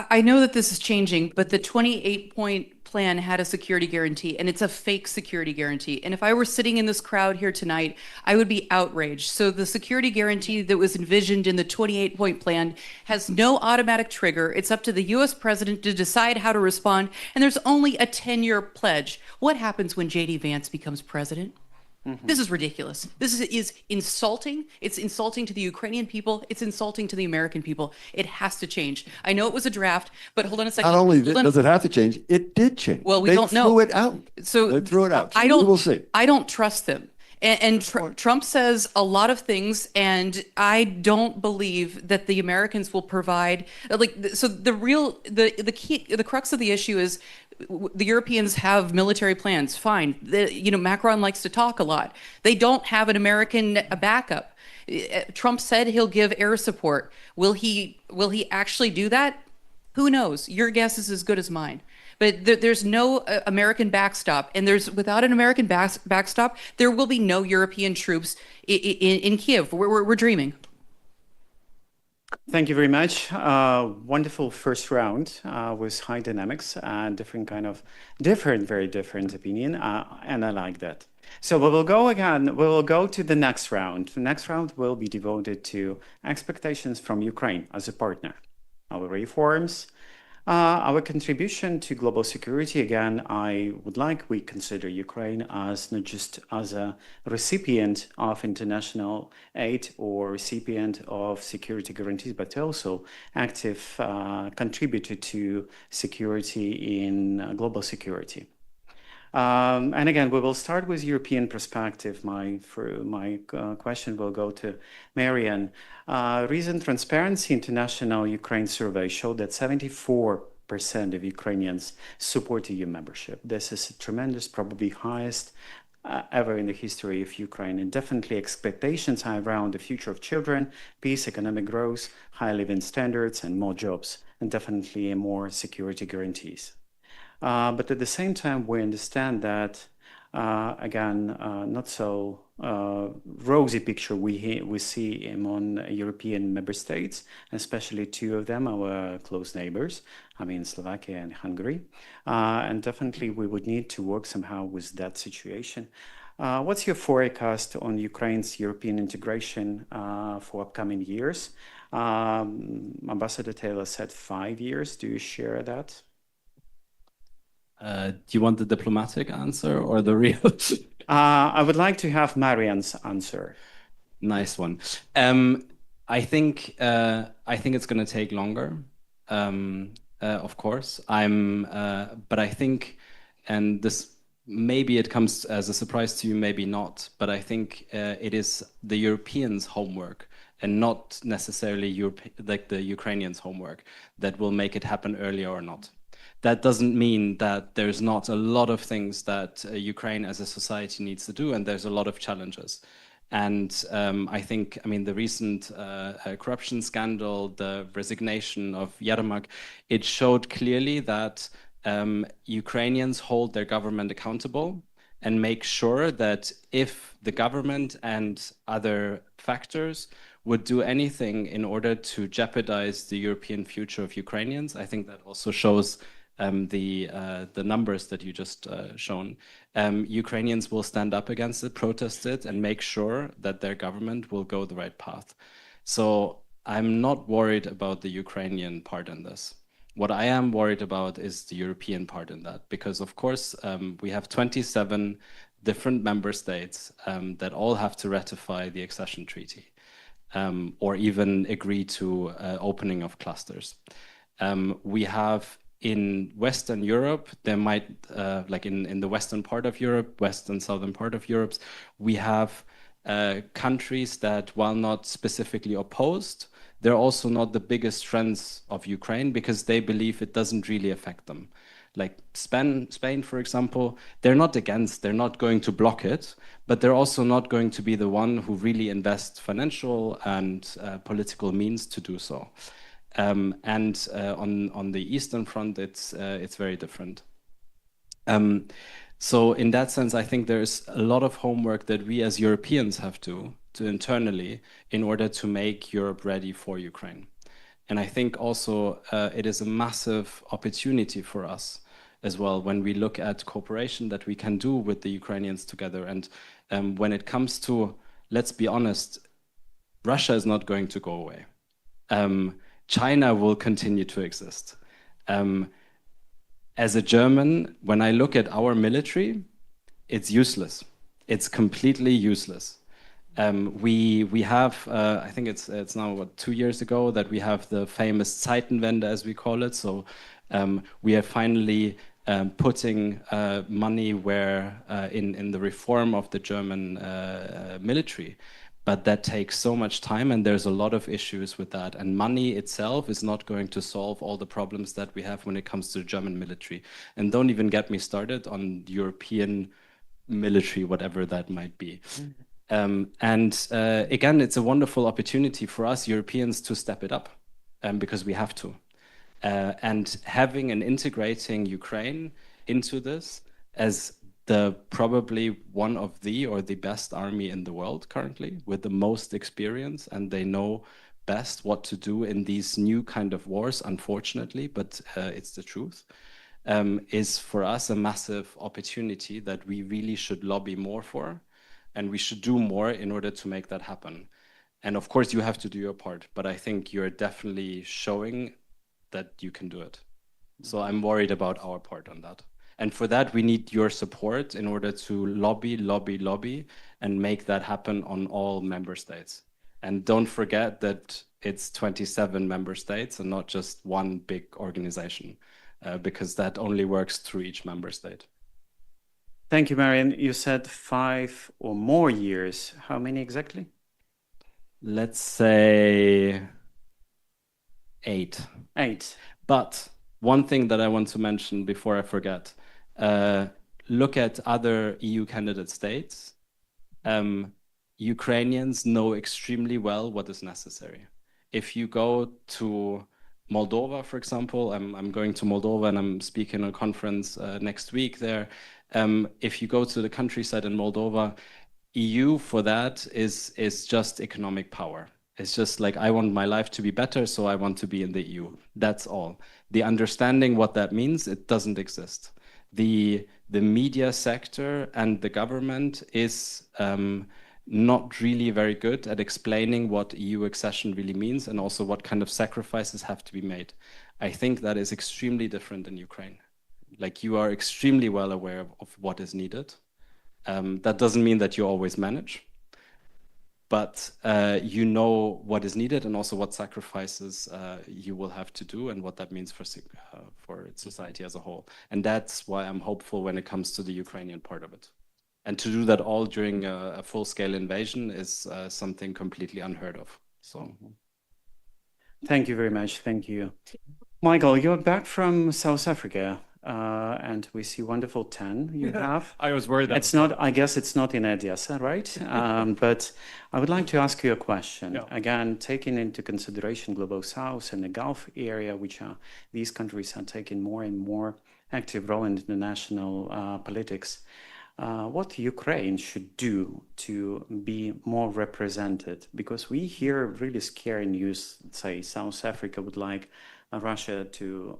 I know that this is changing, but the 28-point plan had a security guarantee, and it's a fake security guarantee. And if I were sitting in this crowd here tonight, I would be outraged. So the security guarantee that was envisioned in the 28-point plan has no automatic trigger. It's up to the US president to decide how to respond, and there's only a 10-year pledge. What happens when JD Vance becomes president? This is ridiculous. This is insulting. It's insulting to the Ukrainian people. It's insulting to the American people. It has to change. I know it was a draft, but hold on a second. Not only does it have to change, it did change. Well, we don't know. They threw it out. So they threw it out. I don't. We will see. I don't trust them. And Trump says a lot of things, and I don't believe that the Americans will provide. So the key, the crux of the issue is the Europeans have military plans. Fine. Macron likes to talk a lot. They don't have an American backup. Trump said he'll give air support. Will he actually do that? Who knows? Your guess is as good as mine. But there's no American backstop, and without an American backstop, there will be no European troops in Kyiv. We're dreaming. Thank you very much. Wonderful first round with high dynamics and very different opinion, and I like that. So we will go again. We will go to the next round. The next round will be devoted to expectations from Ukraine as a partner, our reforms. Our contribution to global security, again, we consider Ukraine as not just as a recipient of international aid or recipient of security guarantees, but also active contributor to security in global security. And again, we will start with European perspective. My question will go to Marian. Recent Transparency International Ukraine survey showed that 74% of Ukrainians support EU membership. This is a tremendous, probably highest ever in the history of Ukraine. And definitely expectations are around the future of children, peace, economic growth, high living standards, and more jobs, and definitely more security guarantees. But at the same time, we understand that, not so rosy picture we see among European member states, especially two of them, our close neighbors, Slovakia and Hungary. And definitely we would need to work somehow with that situation. What's your forecast on Ukraine's European integration for upcoming years? Ambassador Taylor said 5 years. Do you share that? Do you want the diplomatic answer or the real? I would like to have Marian's answer. Nice one. I think it's going to take longer. Of course, but I think, and this maybe it comes as a surprise to you, maybe not. But I think it is the Europeans' homework and not necessarily the Ukrainians' homework that will make it happen earlier or not. That doesn't mean that there's not a lot of things that Ukraine as a society needs to do, and there's a lot of challenges. And I think, the recent corruption scandal, the resignation of Yermak, it showed clearly that Ukrainians hold their government accountable and make sure that if the government and other factors would do anything in order to jeopardize the European future of Ukrainians, I think that also shows the numbers that you just shown. Ukrainians will stand up against it, protest it, and make sure that their government will go the right path. So I'm not worried about the Ukrainian part in this. What I am worried about is the European part in that, because of course we have 27 different member states that all have to ratify the accession treaty or even agree to opening of clusters. We have in Western Europe, there might, like in the western part of Europe, west and southern part of Europe, we have countries that, while not specifically opposed, they're also not the biggest friends of Ukraine because they believe it doesn't really affect them. Like Spain, for example, they're not against, they're not going to block it, but they're also not going to be the one who really invest financial and political means to do so. And on the Eastern Front, it's very different. So in that sense, I think there's a lot of homework that we as Europeans have to internally in order to make Europe ready for Ukraine. And I think also it is a massive opportunity for us as well when we look at cooperation that we can do with the Ukrainians together. And when it comes to, let's be honest, Russia is not going to go away. China will continue to exist. As a German, when I look at our military, it's useless. It's completely useless. We have, I think it's now, what, 2 years ago that we have the famous Zeitenwende, as we call it. So we are finally putting money where in the reform of the German military. But that takes so much time, and there's a lot of issues with that. And money itself is not going to solve all the problems that we have when it comes to the German military. And don't even get me started on European military, whatever that might be. Again, it's a wonderful opportunity for us Europeans to step it up, because we have to. And having and integrating Ukraine into this as the probably one of the or the best army in the world currently, with the most experience, and they know best what to do in these new kind of wars, unfortunately, but it's the truth, is for us a massive opportunity that we really should lobby more for, and we should do more in order to make that happen. And of course, you have to do your part, but I think you're definitely showing that you can do it. So I'm worried about our part on that. And for that, we need your support in order to lobby, and make that happen on all member states. And don't forget that it's 27 member states and not just one big organization, because that only works through each member state. Thank you, Marian. You said 5 or more years. How many exactly? Let's say 8. 8. But one thing that I want to mention before I forget, look at other EU candidate states. Ukrainians know extremely well what is necessary. If you go to Moldova, for example, I'm going to Moldova and I'm speaking at a conference next week there. If you go to the countryside in Moldova, EU for that is just economic power. It's just like, I want my life to be better, so I want to be in the EU. That's all. The understanding what that means, it doesn't exist. The media sector and the government is not really very good at explaining what EU accession really means, and also what kind of sacrifices have to be made. I think that is extremely different in Ukraine. Like, you are extremely well aware of what is needed. That doesn't mean that you always manage, but you know what is needed, and also what sacrifices you will have to do, and what that means for society as a whole. And that's why I'm hopeful when it comes to the Ukrainian part of it. And to do that all during a full-scale invasion is something completely unheard of. So, thank you very much. Thank you. Michael, you're back from South Africa. And we see wonderful tan you have. I was worried that it's not, I guess it's not in Odessa, right? But I would like to ask you a question. Yeah. Again, taking into consideration Global South and the Gulf area, which are, these countries are taking more and more active role in international politics. What Ukraine should do to be more represented? Because we hear really scary news, say South Africa would like Russia to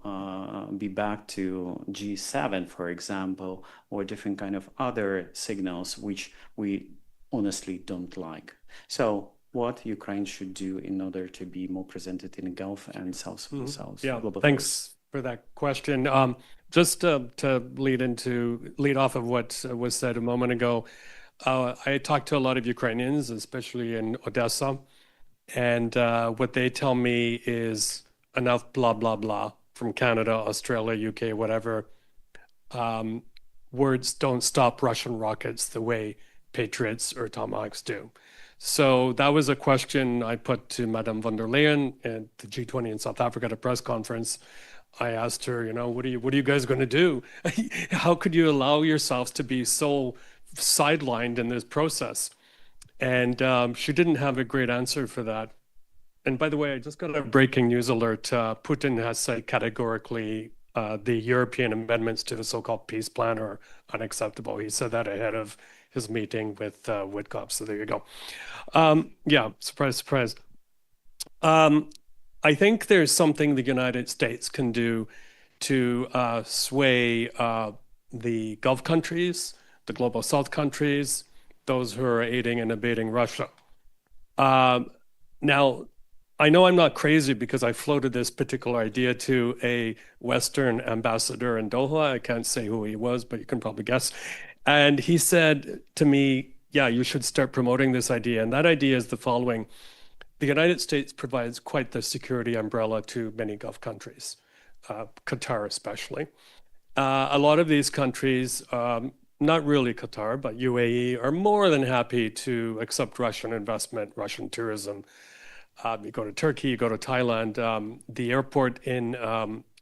be back to G7, for example, or different kind of other signals, which we honestly don't like. So what Ukraine should do in order to be more presented in the Gulf and South. Yeah, global thanks for that question. Just to lead off of what was said a moment ago, I talked to a lot of Ukrainians, especially in Odessa, and what they tell me is, enough blah, blah, blah from Canada, Australia, UK, whatever. Words don't stop Russian rockets the way Patriots or Tomahawks do. So that was a question I put to Madame von der Leyen at the G20 in South Africa at a press conference. I asked her, you know, what are you guys going to do? How could you allow yourselves to be so sidelined in this process? And she didn't have a great answer for that. And by the way, I just got a breaking news alert. Putin has said categorically the European amendments to the so-called peace plan are unacceptable. He said that ahead of his meeting with Witkoff. So there you go. Yeah, surprise, surprise. I think there's something the United States can do to sway the Gulf countries, the global South countries, those who are aiding and abetting Russia. Now, I know I'm not crazy because I floated this particular idea to a Western ambassador in Doha. I can't say who he was, but you can probably guess. And he said to me, yeah, you should start promoting this idea. And that idea is the following. The United States provides quite the security umbrella to many Gulf countries, Qatar especially. A lot of these countries, not really Qatar, but UAE, are more than happy to accept Russian investment, Russian tourism. You go to Turkey, you go to Thailand. The airport in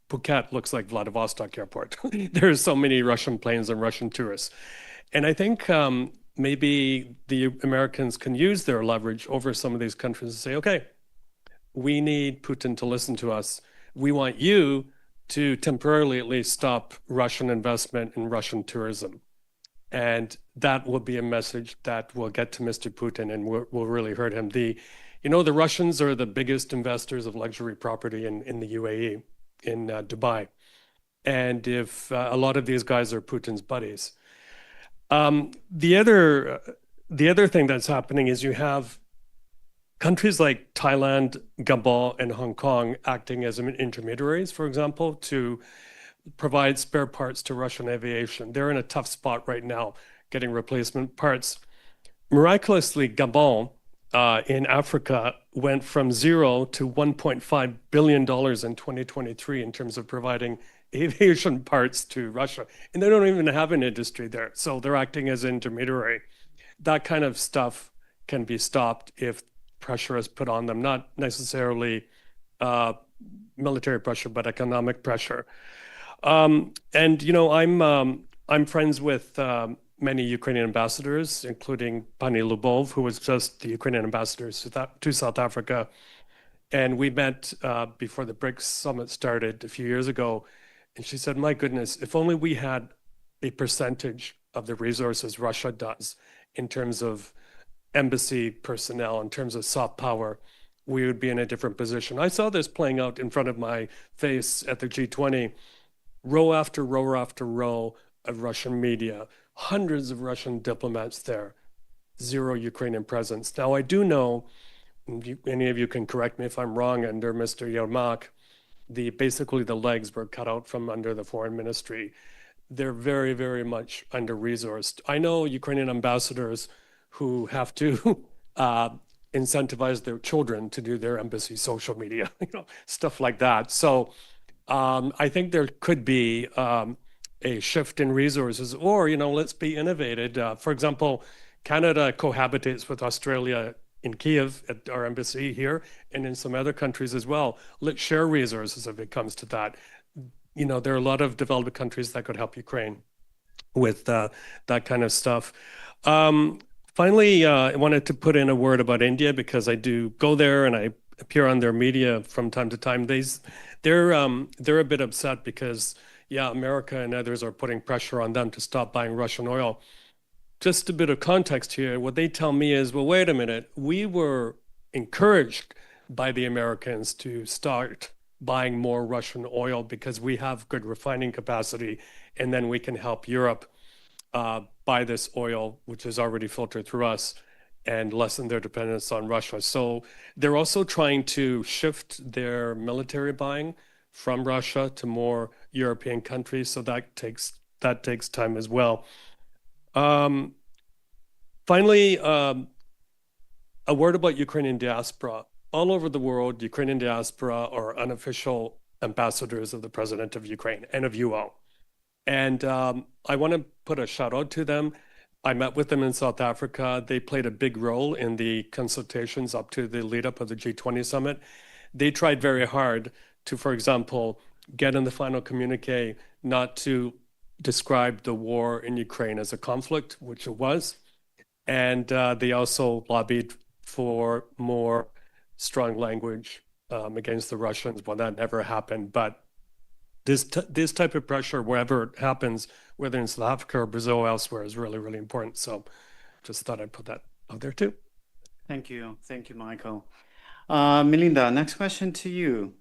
Phuket looks like Vladivostok Airport. There's so many Russian planes and Russian tourists. And I think maybe the Americans can use their leverage over some of these countries and say, okay, we need Putin to listen to us. We want you to temporarily at least stop Russian investment in Russian tourism. And that will be a message that will get to Mr. Putin and will really hurt him. The Russians are the biggest investors of luxury property in the UAE, in Dubai. And if a lot of these guys are Putin's buddies. The other thing that's happening is you have countries like Thailand, Gabon, and Hong Kong acting as intermediaries, for example, to provide spare parts to Russian aviation. They're in a tough spot right now, getting replacement parts. Miraculously, Gabon in Africa went from zero to $1.5 billion in 2023 in terms of providing aviation parts to Russia. And they don't even have an industry there. So they're acting as intermediary. That kind of stuff can be stopped if pressure is put on them, not necessarily military pressure, but economic pressure. I'm friends with many Ukrainian ambassadors, including Pani Lubov, who was just the Ukrainian ambassador to South Africa. And we met before the BRICS summit started a few years ago. And she said, my goodness, if only we had a percentage of the resources Russia does in terms of embassy personnel, in terms of soft power, we would be in a different position. I saw this playing out in front of my face at the G20, row after row after row of Russian media, hundreds of Russian diplomats there, zero Ukrainian presence. Now, I do know, any of you can correct me if I'm wrong, under Mr. Yermak, basically the legs were cut out from under the foreign ministry. They're very, very much under-resourced. I know Ukrainian ambassadors who have to incentivize their children to do their embassy social media, stuff like that. So I think there could be a shift in resources, or, let's be innovative. For example, Canada cohabitates with Australia in Kyiv at our embassy here and in some other countries as well. Let's share resources if it comes to that. There are a lot of developed countries that could help Ukraine with that kind of stuff. Finally, I wanted to put in a word about India because I do go there and I appear on their media from time to time. They're a bit upset because, America and others are putting pressure on them to stop buying Russian oil. Just a bit of context here. What they tell me is, well, wait a minute. We were encouraged by the Americans to start buying more Russian oil because we have good refining capacity, and then we can help Europe buy this oil, which is already filtered through us, and lessen their dependence on Russia. So they're also trying to shift their military buying from Russia to more European countries. So that takes time as well. Finally, a word about Ukrainian diaspora. All over the world, Ukrainian diaspora are unofficial ambassadors of the president of Ukraine and of you all. And I want to put a shout out to them. I met with them in South Africa. They played a big role in the consultations up to the lead up of the G20 summit. They tried very hard to, for example, get in the final communique not to describe the war in Ukraine as a conflict, which it was. And they also lobbied for more strong language against the Russians. Well, that never happened. But this type of pressure, wherever it happens, whether in South Africa or Brazil or elsewhere, is really, really important. So just thought I'd put that out there too. Thank you. Thank you, Michael. Melinda, next question to you.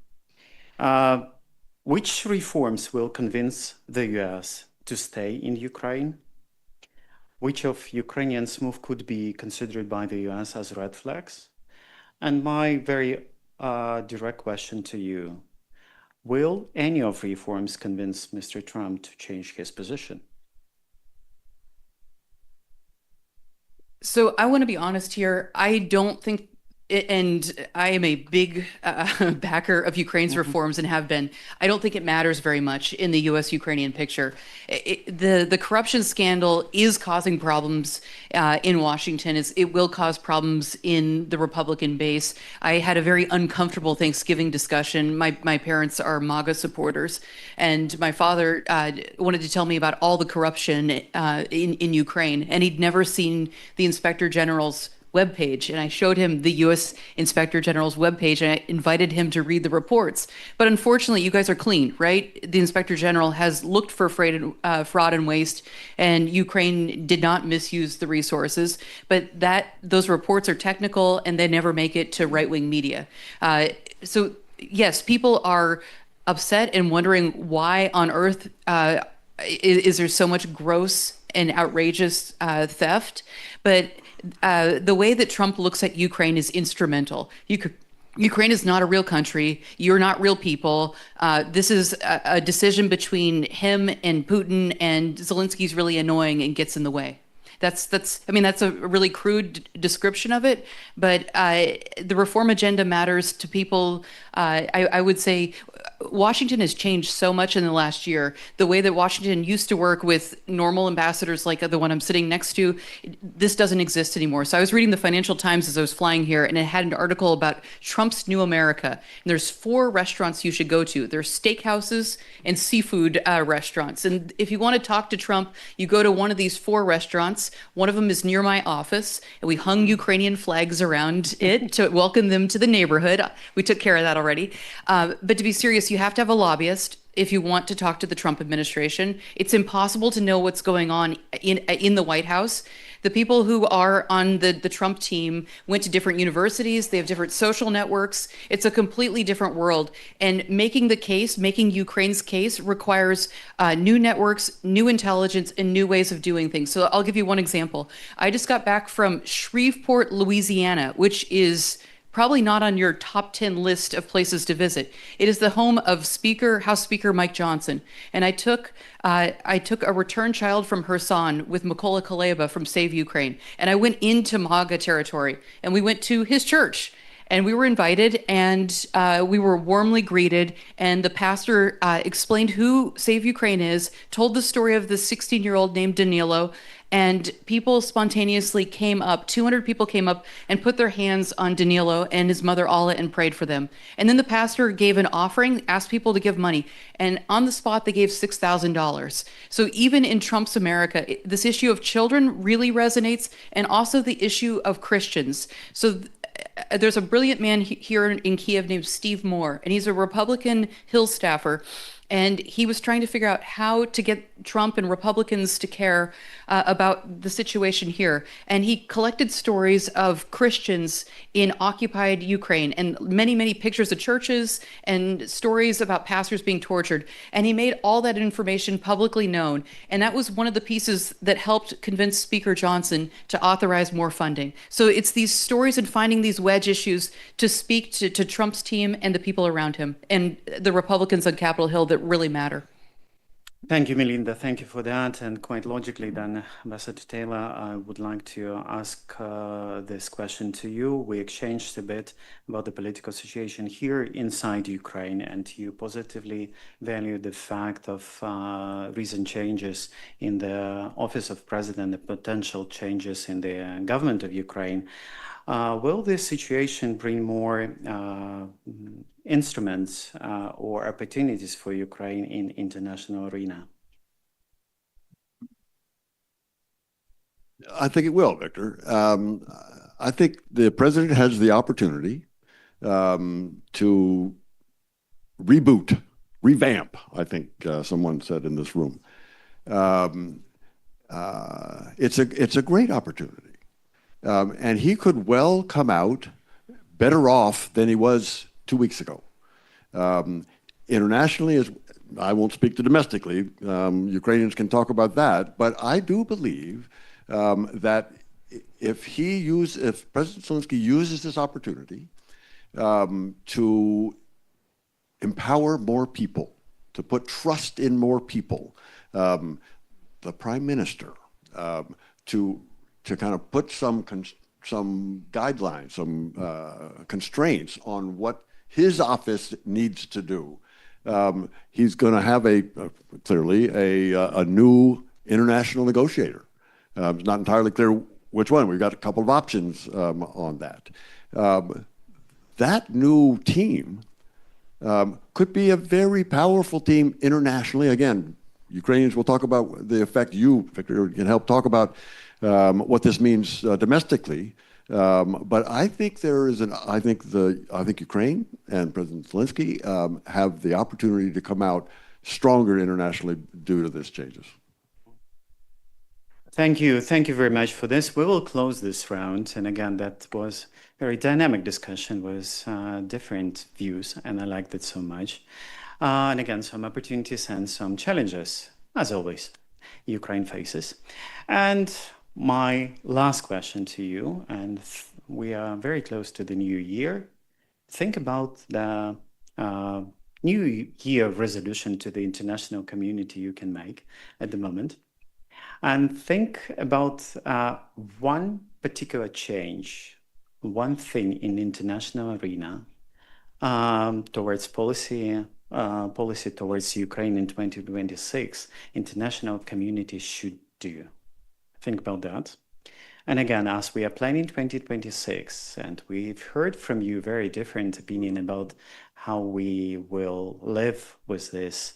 Which reforms will convince the US to stay in Ukraine? Which of Ukrainians' move could be considered by the US as red flags? And my very direct question to you, will any of reforms convince Mr. Trump to change his position? So I want to be honest here. I don't think, and I am a big backer of Ukraine's reforms and have been. I don't think it matters very much in the U.S.-Ukrainian picture. The corruption scandal is causing problems in Washington. It will cause problems in the Republican base. I had a very uncomfortable Thanksgiving discussion. My parents are MAGA supporters, and my father wanted to tell me about all the corruption in Ukraine, and he'd never seen the Inspector General's webpage, and I showed him the U.S. Inspector General's webpage, and I invited him to read the reports. But unfortunately, you guys are clean, right? The Inspector General has looked for fraud and waste, and Ukraine did not misuse the resources. But those reports are technical, and they never make it to right-wing media. So yes, people are upset and wondering why on earth is there so much gross and outrageous theft, but the way that Trump looks at Ukraine is instrumental. Ukraine is not a real country. You're not real people. This is a decision between him and Putin, and Zelensky's really annoying and gets in the way. That's a really crude description of it, but the reform agenda matters to people. I would say Washington has changed so much in the last year. The way that Washington used to work with normal ambassadors like the one I'm sitting next to, this doesn't exist anymore. So I was reading the Financial Times as I was flying here, and it had an article about Trump's new America. And there's 4 restaurants you should go to. There's steakhouses and seafood restaurants. And if you want to talk to Trump, you go to one of these 4 restaurants. One of them is near my office, and we hung Ukrainian flags around it to welcome them to the neighborhood. We took care of that already. But to be serious, you have to have a lobbyist if you want to talk to the Trump administration. It's impossible to know what's going on in the White House. The people who are on the Trump team went to different universities. They have different social networks. It's a completely different world. And making Ukraine's case requires new networks, new intelligence, and new ways of doing things. So I'll give you one example. I just got back from Shreveport, Louisiana, which is probably not on your top 10 list of places to visit. It is the home of House Speaker Mike Johnson. And I took a returned child from Kherson with Mykola Kuleba from Save Ukraine. And I went into MAGA territory, and we went to his church. And we were invited, and we were warmly greeted. And the pastor explained who Save Ukraine is, told the story of the 16-year-old named Danilo, and people spontaneously came up. 200 people came up and put their hands on Danilo and his mother Alla and prayed for them. And then the pastor gave an offering, asked people to give money. And on the spot, they gave $6,000. So even in Trump's America, this issue of children really resonates, and also the issue of Christians. So there's a brilliant man here in Kyiv named Steve Moore, and he's a Republican Hill staffer. And he was trying to figure out how to get Trump and Republicans to care about the situation here. And he collected stories of Christians in occupied Ukraine and many, many pictures of churches and stories about pastors being tortured. And he made all that information publicly known. And that was one of the pieces that helped convince Speaker Johnson to authorize more funding. So it's these stories and finding these wedge issues to speak to Trump's team and the people around him and the Republicans on Capitol Hill that really matter. Thank you, Melinda. Thank you for that. And quite logically, then, Ambassador Taylor, I would like to ask this question to you. We exchanged a bit about the political situation here inside Ukraine, and you positively value the fact of recent changes in the office of president, the potential changes in the government of Ukraine. Will this situation bring more instruments or opportunities for Ukraine in international arena? I think it will, Victor. I think the president has the opportunity to revamp, I think someone said in this room. It's a great opportunity. And he could well come out better off than he was 2 weeks ago. Internationally, as I won't speak to domestically, Ukrainians can talk about that, but I do believe that if President Zelensky uses this opportunity to empower more people, to put trust in more people, the prime minister, to kind of put some guidelines, some constraints on what his office needs to do. He's going to have clearly a new international negotiator. It's not entirely clear which one. We've got a couple of options on that. That new team could be a very powerful team internationally. Again, Ukrainians will talk about the effect. You, Victor, can help talk about what this means domestically. But I think I think Ukraine and President Zelensky have the opportunity to come out stronger internationally due to these changes. Thank you very much for this. We will close this round, and again, that was a very dynamic discussion with different views, and I liked it so much. And again, some opportunities and some challenges, as always, Ukraine faces. And my last question to you, and we are very close to the new year. Think about the New Year resolution to the international community you can make at the moment. And think about one particular change, one thing in the international arena towards policy towards Ukraine in 2026, international community should do. Think about that. And again, as we are planning 2026, and we've heard from you very different opinion about how we will live with this,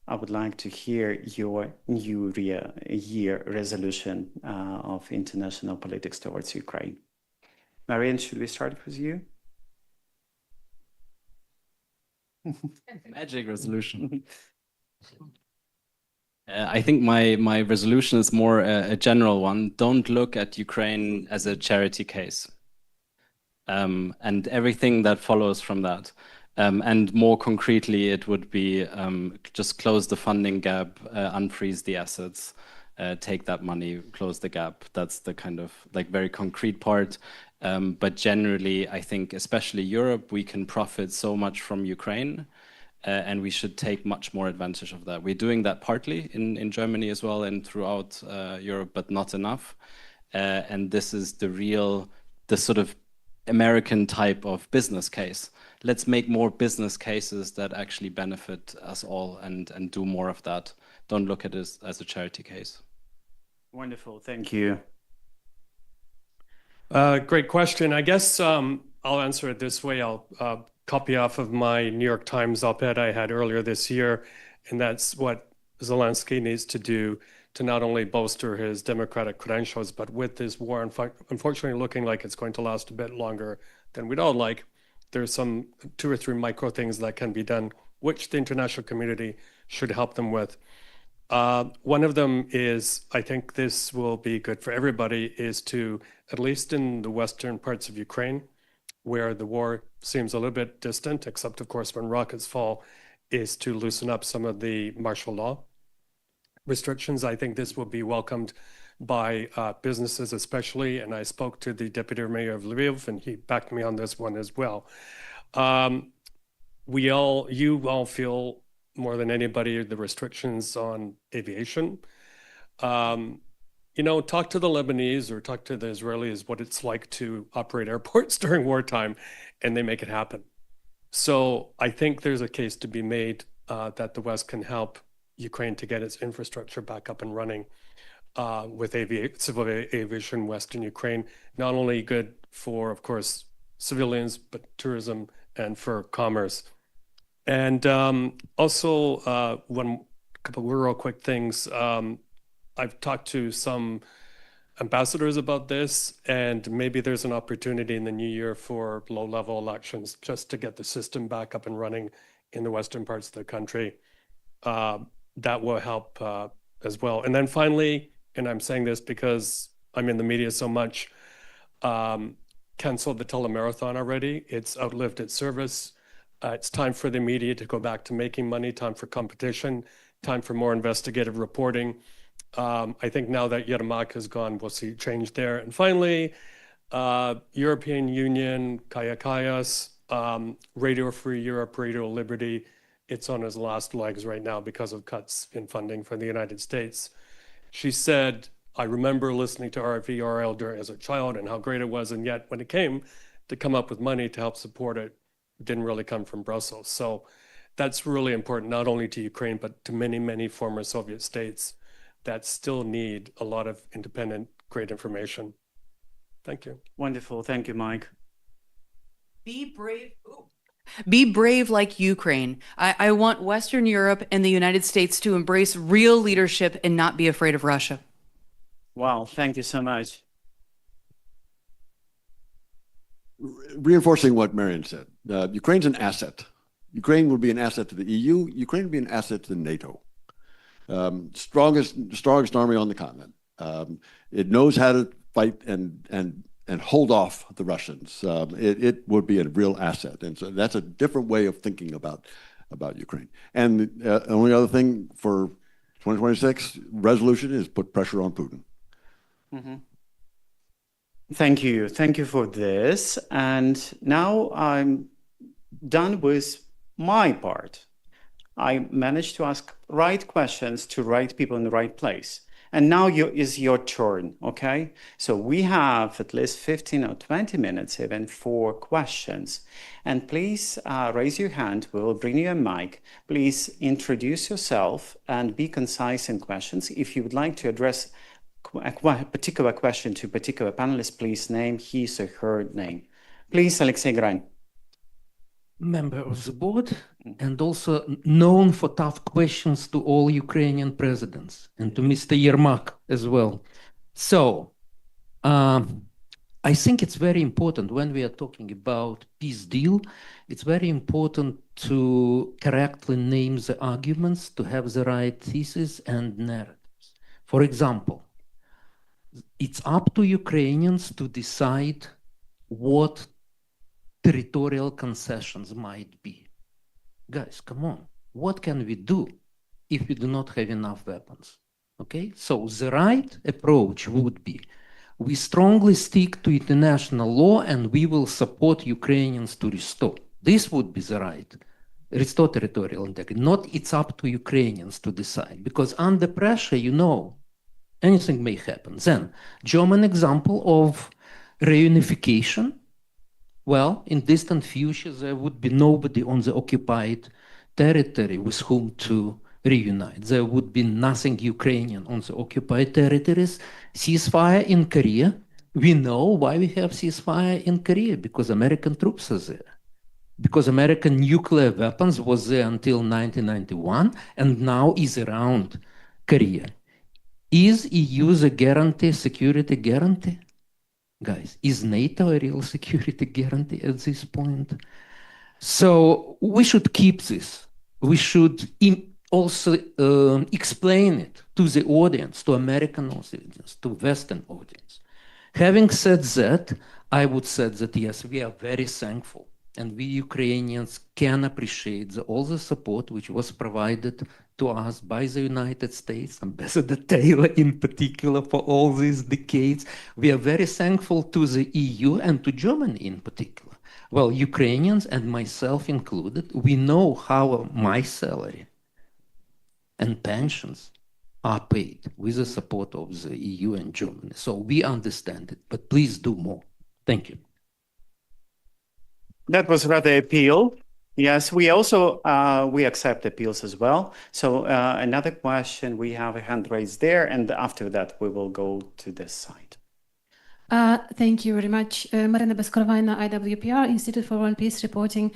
I would like to hear your New Year resolution of international politics towards Ukraine. Marian, should we start with you? Magic resolution. I think my resolution is more a general one. Don't look at Ukraine as a charity case, and everything that follows from that. And more concretely, it would be just close the funding gap, unfreeze the assets, take that money, close the gap. That's the kind of like very concrete part. But generally, I think especially Europe, we can profit so much from Ukraine. And we should take much more advantage of that. We're doing that partly in Germany as well and throughout Europe, but not enough. And this is the sort of American type of business case. Let's make more business cases that actually benefit us all and do more of that. Don't look at it as a charity case. Wonderful, thank you. Great question. I guess I'll answer it this way. I'll copy off of my New York Times op-ed I had earlier this year, and that's what Zelensky needs to do to not only bolster his democratic credentials, but with this war, unfortunately looking like it's going to last a bit longer than we'd all like, there's some 2 or 3 micro things that can be done, which the international community should help them with. One of them is, I think this will be good for everybody, is to, at least in the western parts of Ukraine, where the war seems a little bit distant, except of course when rockets fall, is to loosen up some of the martial law restrictions. I think this will be welcomed by businesses especially, and I spoke to the deputy mayor of Lviv, and he backed me on this one as well. You all feel more than anybody the restrictions on aviation. Talk to the Lebanese or talk to the Israelis what it's like to operate airports during wartime, and they make it happen. So I think there's a case to be made that the West can help Ukraine to get its infrastructure back up and running with civil aviation in Western Ukraine. Not only good for, of course, civilians, but tourism and for commerce. And also, couple of real quick things. I've talked to some ambassadors about this, and maybe there's an opportunity in the new year for low-level elections just to get the system back up and running in the western parts of the country. That will help as well. And then finally, and I'm saying this because I'm in the media so much, canceled the telemarathon already. It's outlived its service. It's time for the media to go back to making money, time for competition, time for more investigative reporting. I think now that Yermak has gone, we'll see change there. And finally, European Union, Kaya Kayas, Radio Free Europe, Radio Liberty, it's on its last legs right now because of cuts in funding for the United States. She said, I remember listening to RFE/RL as a child and how great it was, and yet when it came to come up with money to help support it, it didn't really come from Brussels. So that's really important, not only to Ukraine, but to many, many former Soviet states that still need a lot of independent, great information. Thank you. Wonderful. Thank you, Mike. Be brave. Be brave like Ukraine. I want Western Europe and the United States to embrace real leadership and not be afraid of Russia. Wow, thank you so much. Reinforcing what Marian said, Ukraine's an asset. Ukraine will be an asset to the EU. Ukraine will be an asset to NATO. Strongest army on the continent. It knows how to fight and hold off the Russians. It would be a real asset, and so that's a different way of thinking about Ukraine. And the only other thing for 2026 resolution is put pressure on Putin. Mm-hmm. Thank you for this. And now I'm done with my part. I managed to ask right questions to right people in the right place. And now is your turn, okay? So we have at least 15 or 20 minutes even for questions. And please raise your hand. We will bring you a mic. Please introduce yourself and be concise in questions. If you would like to address a particular question to a particular panelist, please name his or her name. Please, Alexei Grain. Member of the board and also known for tough questions to all Ukrainian presidents and to Mr. Yermak as well. So I think it's very important when we are talking about peace deal, it's very important to correctly name the arguments, to have the right thesis and narratives. For example, it's up to Ukrainians to decide what territorial concessions might be. Guys, come on. What can we do if we do not have enough weapons? Okay, so the right approach would be we strongly stick to international law and we will support Ukrainians to restore. This would be the right. Restore territorial integrity. Not it's up to Ukrainians to decide, because under pressure, you know, anything may happen. Then, German example of reunification. Well, in distant future, there would be nobody on the occupied territory with whom to reunite. There would be nothing Ukrainian on the occupied territories. Ceasefire in Korea. We know why we have ceasefire in Korea, because American troops are there. Because American nuclear weapons was there until 1991 and now is around Korea. Is EU the guarantee, security guarantee? Guys, is NATO a real security guarantee at this point? So we should keep this. We should also explain it to the audience, to American audience, to Western audience. Having said that, I would say that yes, we are very thankful, and we Ukrainians can appreciate all the support which was provided to us by the United States, Ambassador Taylor in particular, for all these decades. We are very thankful to the EU and to Germany in particular. Well, Ukrainians and myself included, we know how my salary and pensions are paid with the support of the EU and Germany. So we understand it, but please do more. Thank you. That was rather appeal. Yes, we also we accept appeals as well. So another question, we have a hand raised there, and after that we will go to this side. Thank you very much. Marina Beskorovina, IWPR, Institute for War and Peace Reporting.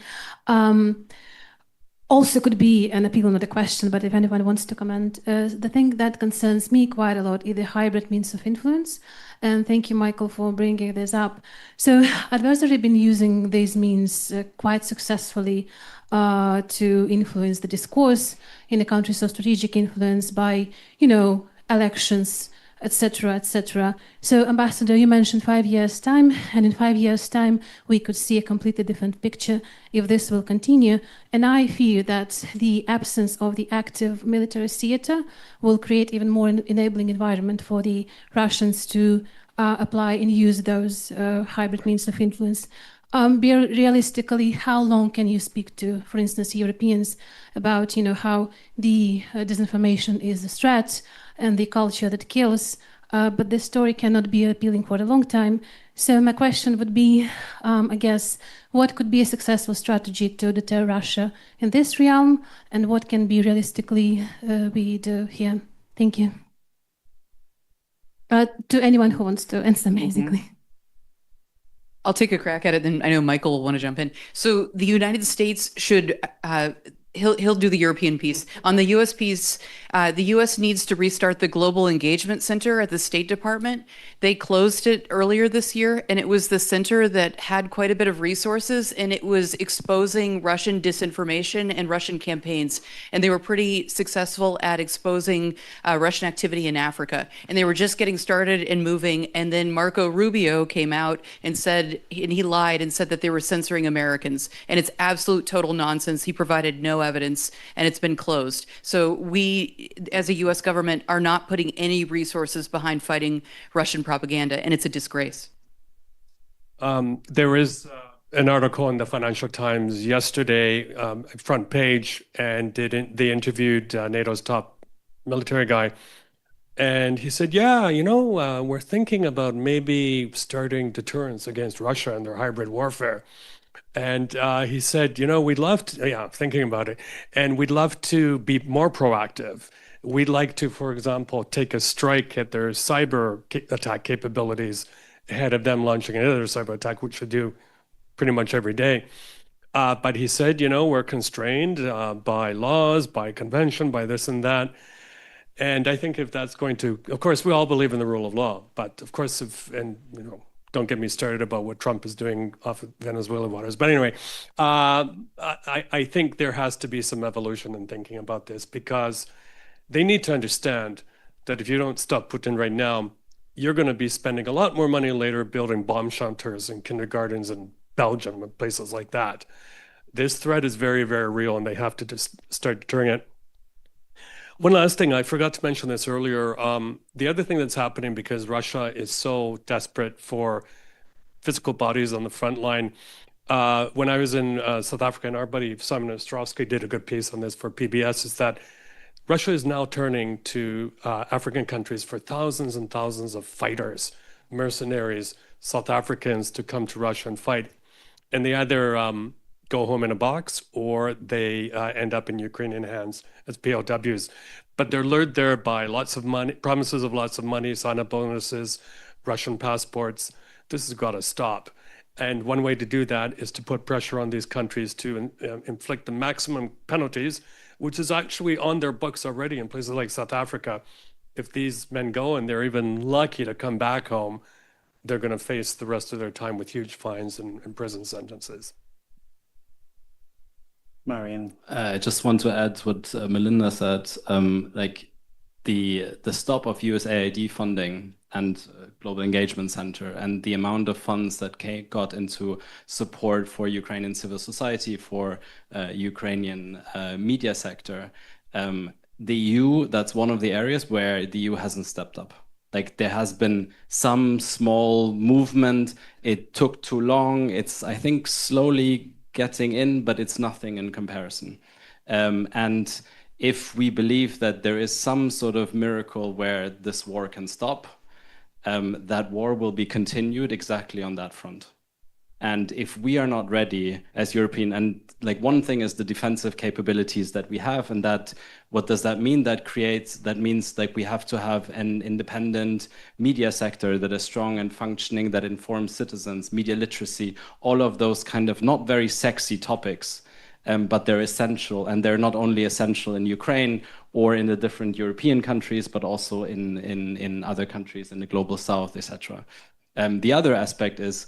Also could be an appeal, not a question, but if anyone wants to comment. The thing that concerns me quite a lot is the hybrid means of influence. And thank you, Michael, for bringing this up. So adversary been using these means quite successfully to influence the discourse in a country, so strategic influence by, you know, elections, etc., etc. So, Ambassador, you mentioned 5 years' time, and in 5 years' time, we could see a completely different picture if this will continue. And I fear that the absence of the active military theater will create even more enabling environment for the Russians to apply and use those hybrid means of influence. Realistically, how long can you speak to, for instance, Europeans about, how the disinformation is a threat and the culture that kills, but this story cannot be appealing for a long time. So my question would be, I guess, what could be a successful strategy to deter Russia in this realm, and what can be realistically we do here? Thank you. To anyone who wants to answer, basically. I'll take a crack at it, then I know Michael will want to jump in. So the United States should, he'll do the European piece. On the US piece, the US needs to restart the Global Engagement Center at the State Department. They closed it earlier this year, and it was the center that had quite a bit of resources, and it was exposing Russian disinformation and Russian campaigns. And they were pretty successful at exposing Russian activity in Africa. And they were just getting started and moving, and then Marco Rubio came out and said, and he lied and said that they were censoring Americans. And it's absolute total nonsense. He provided no evidence, and it's been closed. So we, as a US government, are not putting any resources behind fighting Russian propaganda, and it's a disgrace. There is an article in the Financial Times yesterday, front page, and they interviewed NATO's top military guy. And he said, yeah, we're thinking about maybe starting deterrence against Russia and their hybrid warfare. And he said, we'd love to, thinking about it, and we'd love to be more proactive. We'd like to, for example, take a strike at their cyber attack capabilities ahead of them launching another cyber attack, which we do pretty much every day. But he said, we're constrained by laws, by convention, by this and that. And I think if that's going to, of course, we all believe in the rule of law, but of course, don't get me started about what Trump is doing off of Venezuela waters. But anyway, I think there has to be some evolution in thinking about this, because they need to understand that if you don't stop Putin right now, you're going to be spending a lot more money later building bomb shelters and kindergartens in Belgium and places like that. This threat is very, very real, and they have to just start deterring it. One last thing, I forgot to mention this earlier. The other thing that's happening, because Russia is so desperate for physical bodies on the front line. When I was in South Africa, and our buddy Simon Ostrowski did a good piece on this for PBS, is that Russia is now turning to African countries for thousands and thousands of fighters, mercenaries, South Africans to come to Russia and fight. And they either go home in a box, or they end up in Ukrainian hands as POWs. But they're lured there by lots of money, promises of lots of money, sign-up bonuses, Russian passports. This has got to stop. And one way to do that is to put pressure on these countries to inflict the maximum penalties, which is actually on their books already in places like South Africa. If these men go and they're even lucky to come back home, they're going to face the rest of their time with huge fines and prison sentences. Marian. I just want to add what Melinda said, like the stop of USAID funding and Global Engagement Center and the amount of funds that got into support for Ukrainian civil society, for Ukrainian media sector. The EU, that's one of the areas where the EU hasn't stepped up. Like there has been some small movement. It took too long. It's, I think, slowly getting in, but it's nothing in comparison. And if we believe that there is some sort of miracle where this war can stop, that war will be continued exactly on that front. And if we are not ready as European, and like one thing is the defensive capabilities that we have, and that, what does that mean? That means like we have to have an independent media sector that is strong and functioning, that informs citizens, media literacy, all of those kind of not very sexy topics, but they're essential, and they're not only essential in Ukraine or in the different European countries, but also in other countries in the global south, etc. The other aspect is,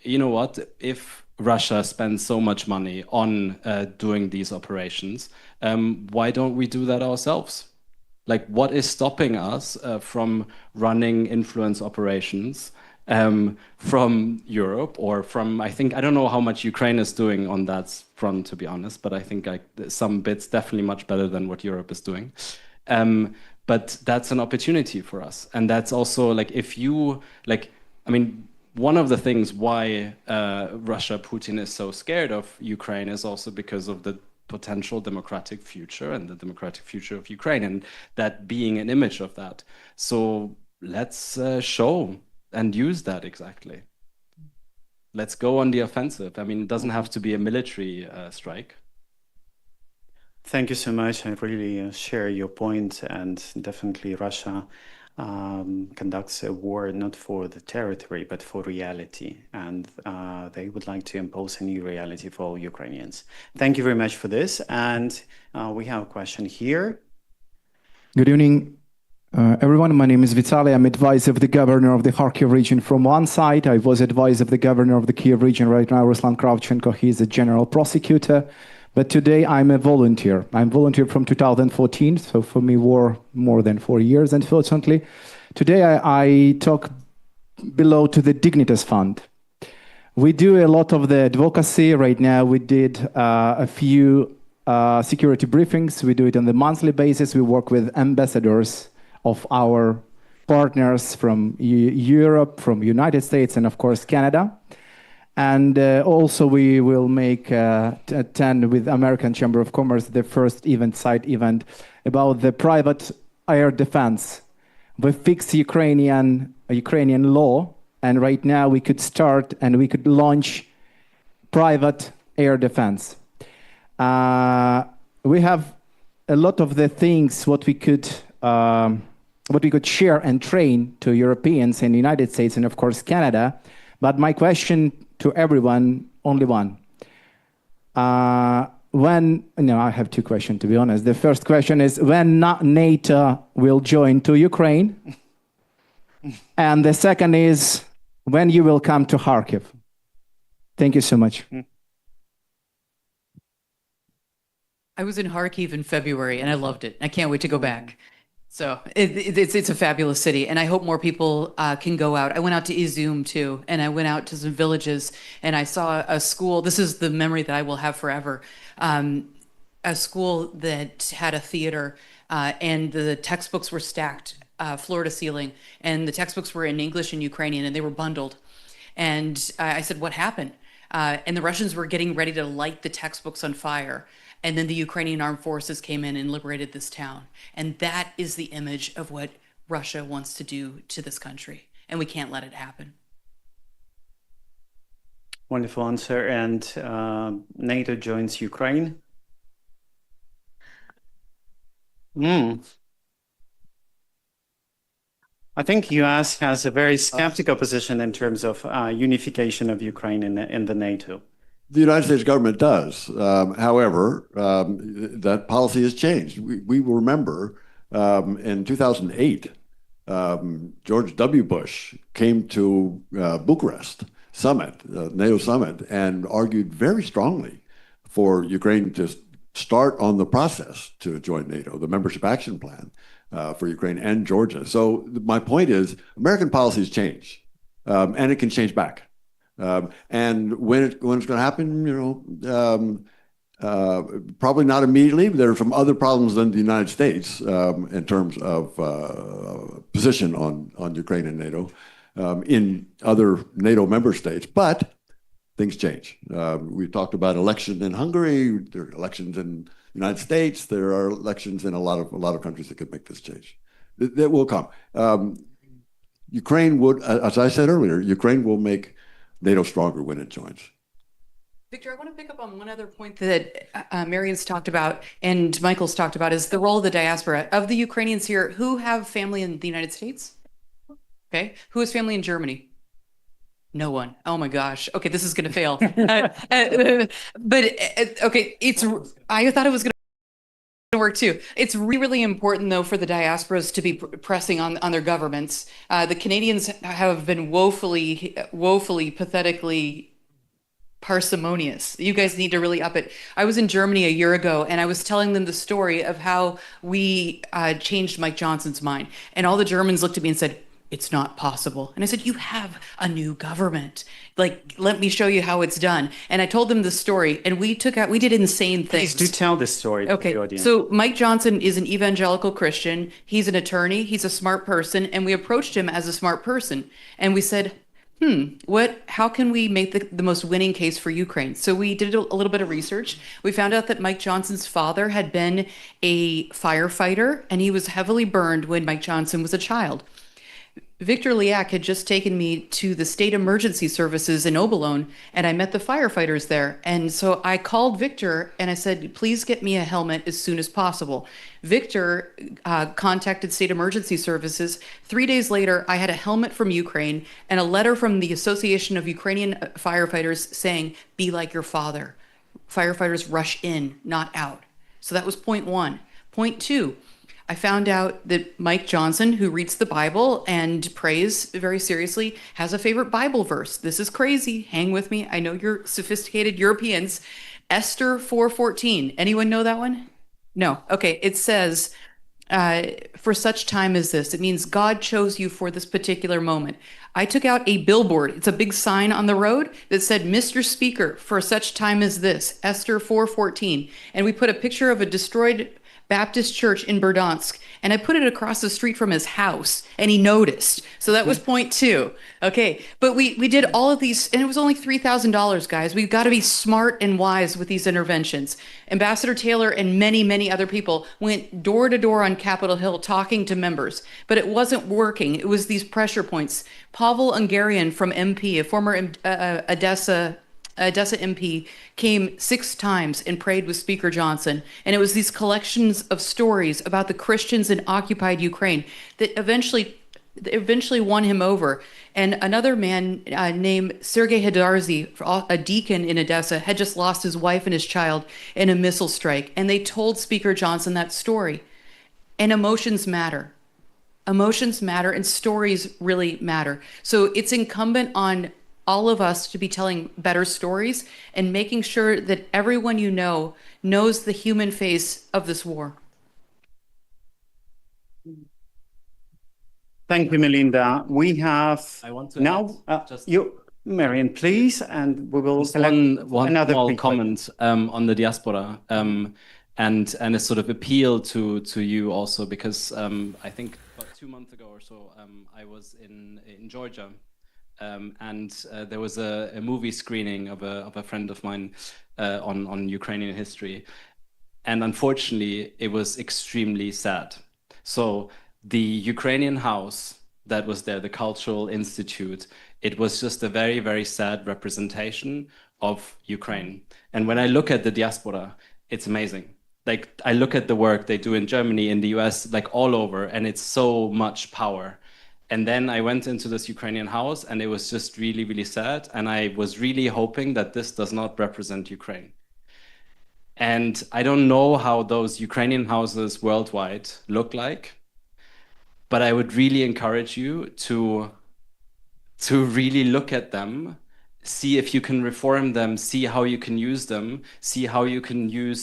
you know what, if Russia spends so much money on doing these operations, why don't we do that ourselves? Like, what is stopping us from running influence operations from Europe or from, I don't know how much Ukraine is doing on that front, to be honest, but I think some bits definitely much better than what Europe is doing. But that's an opportunity for us. And that's also like, if you, like, I mean, one of the things why Russia, Putin is so scared of Ukraine is also because of the potential democratic future and the democratic future of Ukraine, and that being an image of that. So let's show and use that exactly. Let's go on the offensive. I mean, it doesn't have to be a military strike. Thank you so much. I really share your point, and definitely Russia conducts a war not for the territory, but for reality. And they would like to impose a new reality for all Ukrainians. Thank you very much for this. And we have a question here. Good evening, everyone. My name is Vitaly. I'm advisor of the governor of the Kharkiv region from one side. I was advisor of the governor of the Kyiv region right now, Ruslan Kravchenko. He's a general prosecutor. But today I'm a volunteer. I'm volunteer from 2014, so for me war more than 4 years, unfortunately. Today I talk below to the Dignitas Fund. We do a lot of the advocacy. Right now we did a few security briefings. We do it on the monthly basis. We work with ambassadors of our partners from Europe, from United States, and of course Canada. And also we will attend with American Chamber of Commerce the first side event about the private air defense. We fix Ukrainian law, and right now we could start and we could launch private air defense. We have a lot of the things what we could share and train to Europeans in the United States and of course Canada. But my question to everyone, only one. I have two questions, to be honest. The first question is, when NATO will join to Ukraine? And the second is, when you will come to Kharkiv? Thank you so much. I was in Kharkiv in February and I loved it. I can't wait to go back. So it's a fabulous city, and I hope more people can go out. I went out to Izum too, and I went out to some villages, and I saw a school. This is the memory that I will have forever. A school that had a theater, and the textbooks were stacked floor to ceiling, and the textbooks were in English and Ukrainian, and they were bundled. And I said, "What happened?" And the Russians were getting ready to light the textbooks on fire. And then the Ukrainian armed forces came in and liberated this town. And that is the image of what Russia wants to do to this country. And we can't let it happen. Wonderful answer. And NATO joins Ukraine. I think US has a very skeptical position in terms of unification of Ukraine in the NATO. The United States government does. However, that policy has changed. We remember in 2008, George W. Bush came to Bucharest summit, NATO summit, and argued very strongly for Ukraine to start on the process to join NATO, the membership action plan for Ukraine and Georgia. So my point is, American policies change, and it can change back. And when it's going to happen, probably not immediately. But there are some other problems than the United States in terms of position on Ukraine and NATO in other NATO member states. But things change. We talked about election in Hungary. There are elections in the United States. There are elections in a lot of countries that could make this change. That will come. Ukraine would, as I said earlier, Ukraine will make NATO stronger when it joins. Victor, I want to pick up on one other point that Marion's talked about and Michael's talked about is the role of the diaspora. Of the Ukrainians here, who have family in the United States? Okay. Who has family in Germany? No one. Oh my gosh. Okay, this is going to fail. But okay, I thought it was going to work too. It's really important though for the diasporas to be pressing on their governments. The Canadians have been woefully, pathetically parsimonious. You guys need to really up it. I was in Germany a year ago, and I was telling them the story of how we changed Mike Johnson's mind. And all the Germans looked at me and said, "It's not possible." And I said, "You have a new government. Like, let me show you how it's done." And I told them the story, and we did insane things. Please do tell this story to the audience. So Mike Johnson is an evangelical Christian. He's an attorney. He's a smart person. And we approached him as a smart person. And we said, how can we make the most winning case for Ukraine? So we did a little bit of research. We found out that Mike Johnson's father had been a firefighter, and he was heavily burned when Mike Johnson was a child. Victor Liakh had just taken me to the state emergency services in Obolon, and I met the firefighters there. And so I called Victor and I said, "Please get me a helmet as soon as possible." Victor contacted state emergency services. 3 days later, I had a helmet from Ukraine and a letter from the Association of Ukrainian Firefighters saying, "Be like your father." Firefighters rush in, not out. So that was point one. Point two, I found out that Mike Johnson, who reads the Bible and prays very seriously, has a favorite Bible verse. This is crazy. Hang with me. I know you're sophisticated Europeans. Esther 4:14. Anyone know that one? No. Okay. It says, "For such time as this." It means God chose you for this particular moment. I took out a billboard. It's a big sign on the road that said, "Mr. Speaker, for such time as this, Esther 4:14." And we put a picture of a destroyed Baptist church in Berdansk, and I put it across the street from his house, and he noticed. So that was point two. Okay, but we did all of these, and it was only $3,000, guys. We've got to be smart and wise with these interventions. Ambassador Taylor and many, many other people went door to door on Capitol Hill talking to members, but it wasn't working. It was these pressure points. Pavel Ungarian from MP, a former Odessa MP, came 6 times and prayed with Speaker Johnson. And it was these collections of stories about the Christians in occupied Ukraine that eventually won him over. And another man named Sergei Hadarzi, a deacon in Odessa, had just lost his wife and his child in a missile strike. And they told Speaker Johnson that story. And emotions matter. Emotions matter, and stories really matter. So it's incumbent on all of us to be telling better stories and making sure that everyone you know knows the human face of this war. Thank you, Melinda. We have I want to now, Marian, please, and we will select one another small quick comment on the diaspora and a sort of appeal to you also, because I think about 2 months ago or so, I was in Georgia. And there was a movie screening of a friend of mine on Ukrainian history, and unfortunately, it was extremely sad. So the Ukrainian house that was there, the Cultural Institute, it was just a very, very sad representation of Ukraine. And when I look at the diaspora, it's amazing. Like, I look at the work they do in Germany, in the US, like all over, and it's so much power. And then I went into this Ukrainian house, and it was just really, really sad. And I was really hoping that this does not represent Ukraine. And I don't know how those Ukrainian houses worldwide look like, but I would really encourage you to really look at them, see if you can reform them, see how you can use them, see how you can use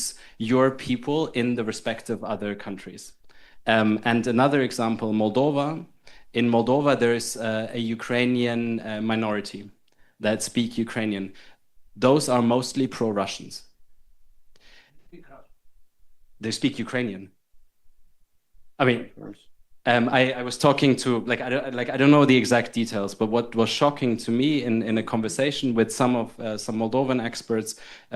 your people in the respective other countries. And another example, Moldova. In Moldova, there is a Ukrainian minority that speak Ukrainian. Those are mostly pro-Russians. They speak Ukrainian. I mean, I was talking to, I don't know the exact details, but what was shocking to me in a conversation with some Moldovan experts,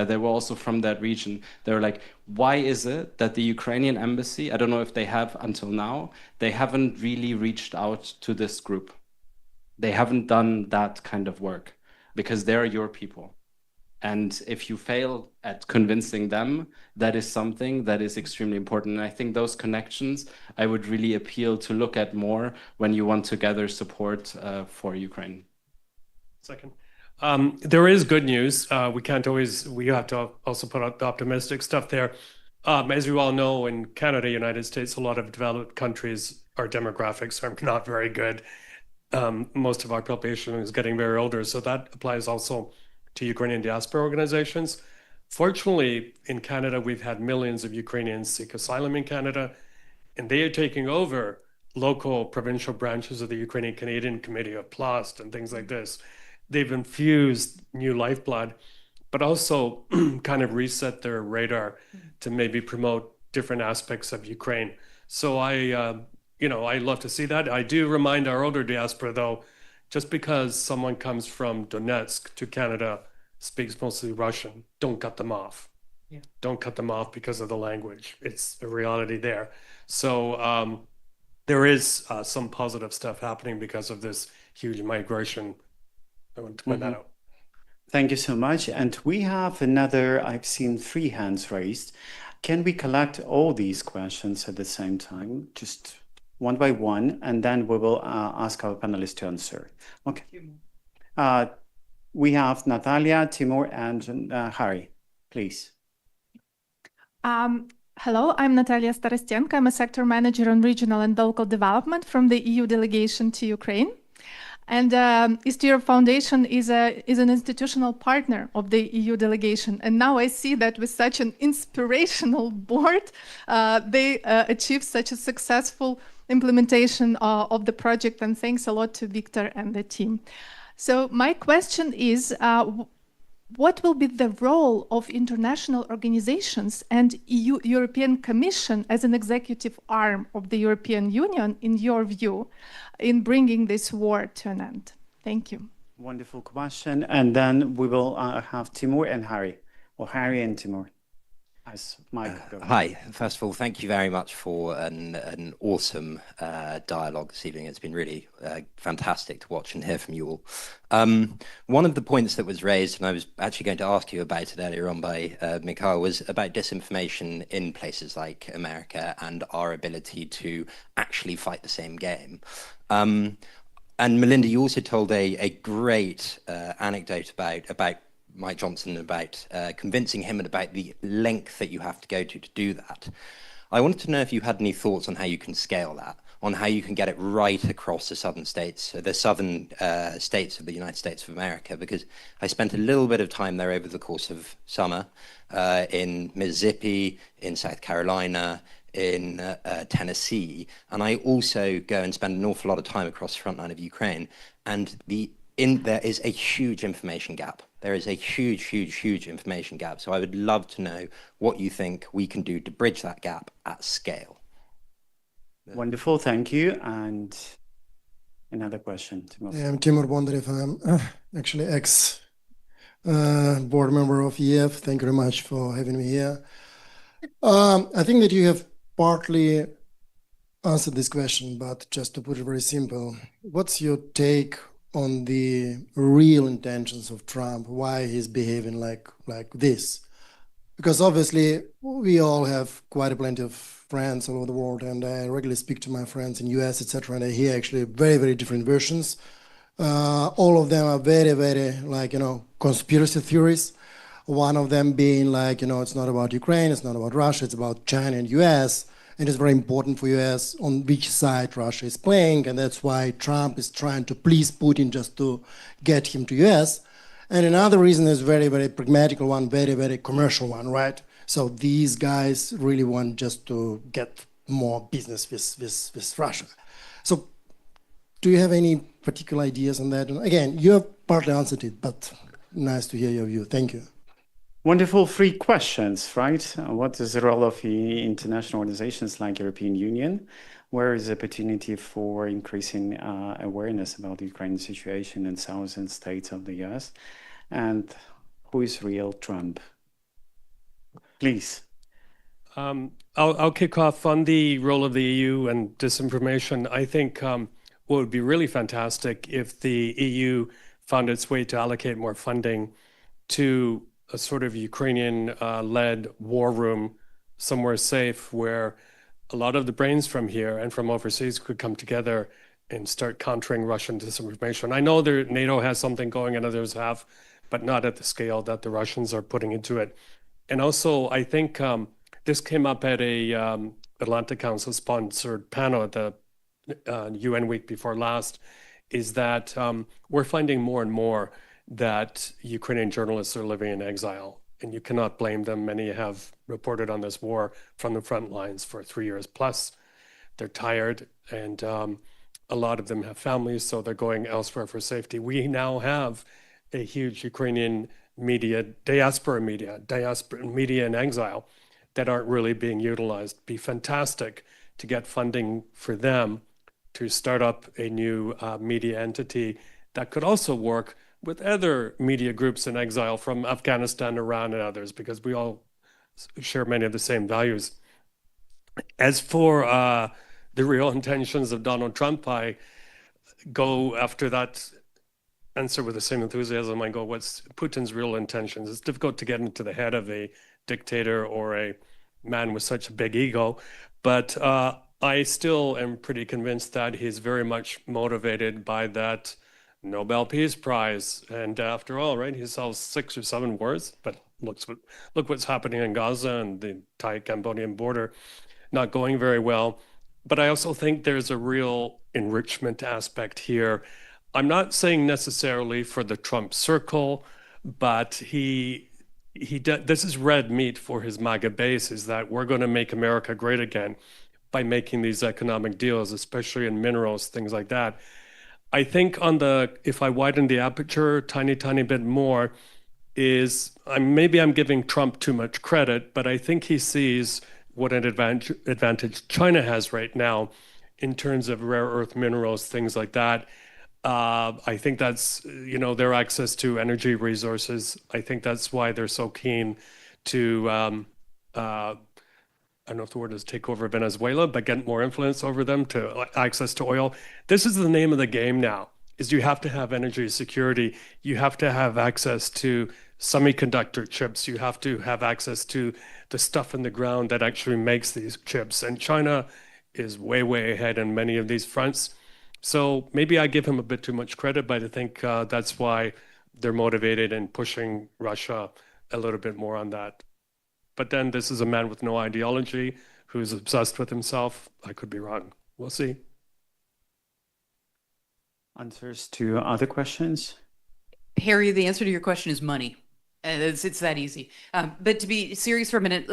they were also from that region. They were like, why is it that the Ukrainian embassy, I don't know if they have until now, they haven't really reached out to this group. They haven't done that kind of work because they're your people. And if you fail at convincing them, that is something that is extremely important. And I think those connections, I would really appeal to look at more when you want to gather support for Ukraine. Second. There is good news. We have to also put out the optimistic stuff there. As you all know, in Canada, United States, a lot of developed countries, our demographics are not very good. Most of our population is getting very older. So that applies also to Ukrainian diaspora organizations. Fortunately, in Canada, we've had millions of Ukrainians seek asylum in Canada, and they are taking over local provincial branches of the Ukrainian Canadian Committee of Plast and things like this. They've infused new lifeblood, but also kind of reset their radar to maybe promote different aspects of Ukraine. So I love to see that. I do remind our older diaspora, though, just because someone comes from Donetsk to Canada, speaks mostly Russian, don't cut them off. Yeah. Don't cut them off because of the language. It's a reality there. So there is some positive stuff happening because of this huge migration. I want to point that out. Thank you so much. And we have another, I've seen 3 hands raised. Can we collect all these questions at the same time, just one by one, and then we will ask our panelists to answer. Okay. We have Natalia, Timur, and Harry, please. Hello, I'm Natalia Starostenko. I'm a sector manager on regional and local development from the EU delegation to Ukraine. And East Europe Foundation is an institutional partner of the EU delegation. And now I see that with such an inspirational board, they achieved such a successful implementation of the project. And thanks a lot to Victor and the team. So my question is, what will be the role of international organizations and European Commission as an executive arm of the European Union, in your view, in bringing this war to an end? Thank you. Wonderful question. And then we will have Timur and Harry, or Harry and Timur. As Mike goes. Hi. First of all, thank you very much for an awesome dialogue this evening. It's been really fantastic to watch and hear from you all. One of the points that was raised, and I was actually going to ask you about it earlier on by Mikhail, was about disinformation in places like America and our ability to actually fight the same game. And Melinda, you also told a great anecdote about Mike Johnson, about convincing him about the length that you have to go to do that. I wanted to know if you had any thoughts on how you can scale that, on how you can get it right across the southern states, the southern states of the United States of America, because I spent a little bit of time there over the course of summer in Mississippi, in South Carolina, in Tennessee, and I also go and spend an awful lot of time across the front line of Ukraine, and there is a huge information gap. There is a huge information gap. So I would love to know what you think we can do to bridge that gap at scale. Wonderful, thank you. And another question. I'm Timur Bondarev. I'm actually ex-board member of EEF. Thank you very much for having me here. I think that you have partly answered this question, but just to put it very simple, what's your take on the real intentions of Trump, why he's behaving like this? Because obviously we all have quite a plenty of friends all over the world, and I regularly speak to my friends in US, etc., and I hear actually very different versions. All of them are very conspiracy theories. One of them being like, it's not about Ukraine, it's not about Russia, it's about China and US. And it's very important for US on which side Russia is playing, and that's why Trump is trying to please Putin just to get him to US. And another reason is very pragmatical one, very commercial one, right? So these guys really want just to get more business with Russia. So do you have any particular ideas on that? And again, you have partly answered it, but nice to hear your view. Thank you. Wonderful 3 questions, right? What is the role of international organizations like European Union? Where is the opportunity for increasing awareness about the Ukrainian situation in southern states of the US? And who is real Trump? Please. I'll kick off on the role of the EU and disinformation. I think what would be really fantastic if the EU found its way to allocate more funding to a sort of Ukrainian-led war room somewhere safe where a lot of the brains from here and from overseas could come together and start countering Russian disinformation. I know NATO has something going and others have, but not at the scale that the Russians are putting into it. And also, I think this came up at a Atlantic Council-sponsored panel at the UN week before last, is that we're finding more and more that Ukrainian journalists are living in exile. And you cannot blame them. Many have reported on this war from the front lines for 3 years plus. They're tired, and a lot of them have families, so they're going elsewhere for safety. We now have a huge Ukrainian media, diaspora media in exile that aren't really being utilized. Be fantastic to get funding for them to start up a new media entity that could also work with other media groups in exile from Afghanistan, Iran, and others, because we all share many of the same values. As for the real intentions of Donald Trump, I go after that answer with the same enthusiasm. I go, what's Putin's real intentions? It's difficult to get into the head of a dictator or a man with such a big ego, but I still am pretty convinced that he's very much motivated by that Nobel Peace Prize. And after all, right, he solves 6 or 7 wars, but look what's happening in Gaza and the Thai-Cambodian border, not going very well. But I also think there's a real enrichment aspect here. I'm not saying necessarily for the Trump circle, but this is red meat for his MAGA base, is that we're going to make America great again by making these economic deals, especially in minerals, things like that. I think if I widen the aperture a tiny bit more, maybe I'm giving Trump too much credit, but I think he sees what an advantage China has right now in terms of rare earth minerals, things like that. I think that's, their access to energy resources. I think that's why they're so keen to, I don't know if the word is take over Venezuela, but get more influence over them, to access to oil. This is the name of the game now, is you have to have energy security. You have to have access to semiconductor chips. You have to have access to the stuff in the ground that actually makes these chips. And China is way ahead in many of these fronts. So maybe I give him a bit too much credit, but I think that's why they're motivated in pushing Russia a little bit more on that. But then this is a man with no ideology who's obsessed with himself. I could be wrong. We'll see. Answers to other questions? Harry, the answer to your question is money. It's that easy. But to be serious for a minute,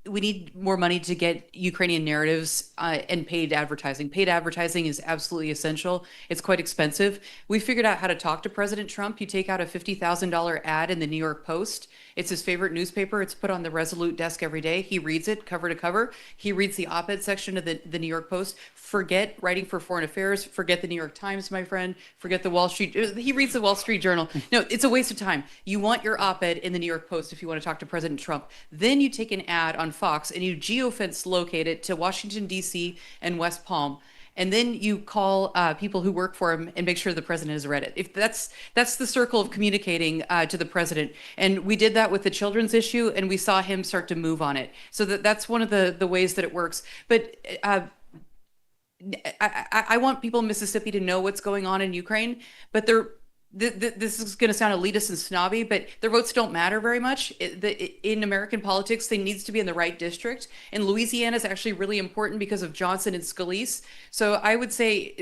we need more money to get Ukrainian narratives and paid advertising. Paid advertising is absolutely essential. It's quite expensive. We figured out how to talk to President Trump. You take out a $50,000 ad in the New York Post. It's his favorite newspaper. It's put on the Resolute desk every day. He reads it cover to cover. He reads the op-ed section of the New York Post. Forget writing for foreign affairs. Forget the New York Times, my friend. Forget the Wall Street. He reads the Wall Street Journal. No, it's a waste of time. You want your op-ed in the New York Post if you want to talk to President Trump. Then you take an ad on Fox and you geofence locate it to Washington, D.C. and West Palm. And then you call people who work for him and make sure the president has read it. If that's the circle of communicating to the president. And we did that with the children's issue, and we saw him start to move on it. So that's one of the ways that it works. But I want people in Mississippi to know what's going on in Ukraine, but this is going to sound elitist and snobby, but their votes don't matter very much. In American politics, they needs to be in the right district. And Louisiana is actually really important because of Johnson and Scalise. So I would say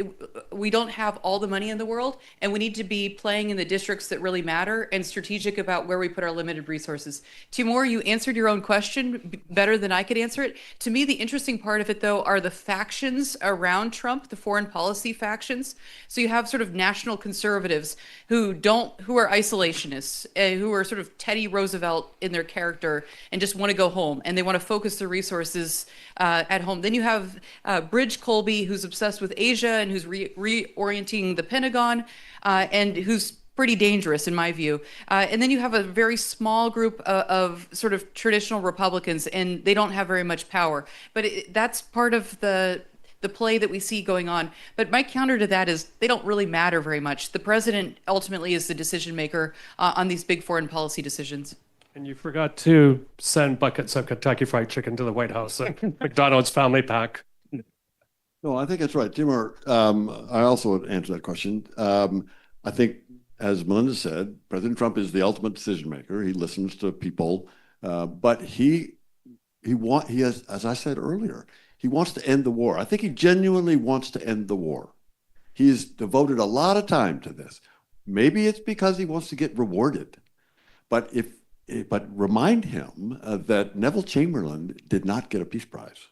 we don't have all the money in the world, and we need to be playing in the districts that really matter and strategic about where we put our limited resources. Timur, you answered your own question better than I could answer it. To me, the interesting part of it, though, are the factions around Trump, the foreign policy factions. So you have sort of national conservatives who are isolationists, who are sort of Teddy Roosevelt in their character and just want to go home and they want to focus their resources at home. Then you have Bridge Colby, who's obsessed with Asia and who's reorienting the Pentagon and who's pretty dangerous in my view. And then you have a very small group of sort of traditional Republicans, and they don't have very much power. But that's part of the play that we see going on. But my counter to that is they don't really matter very much. The president ultimately is the decision maker on these big foreign policy decisions. And you forgot to send buckets of Kentucky Fried Chicken to the White House, McDonald's family pack. No, I think that's right. Timur, I also would answer that question. I think, as Melinda said, President Trump is the ultimate decision maker. He listens to people, but he has, as I said earlier, he wants to end the war. I think he genuinely wants to end the war. He's devoted a lot of time to this. Maybe it's because he wants to get rewarded. But remind him that Neville Chamberlain did not get a peace prize.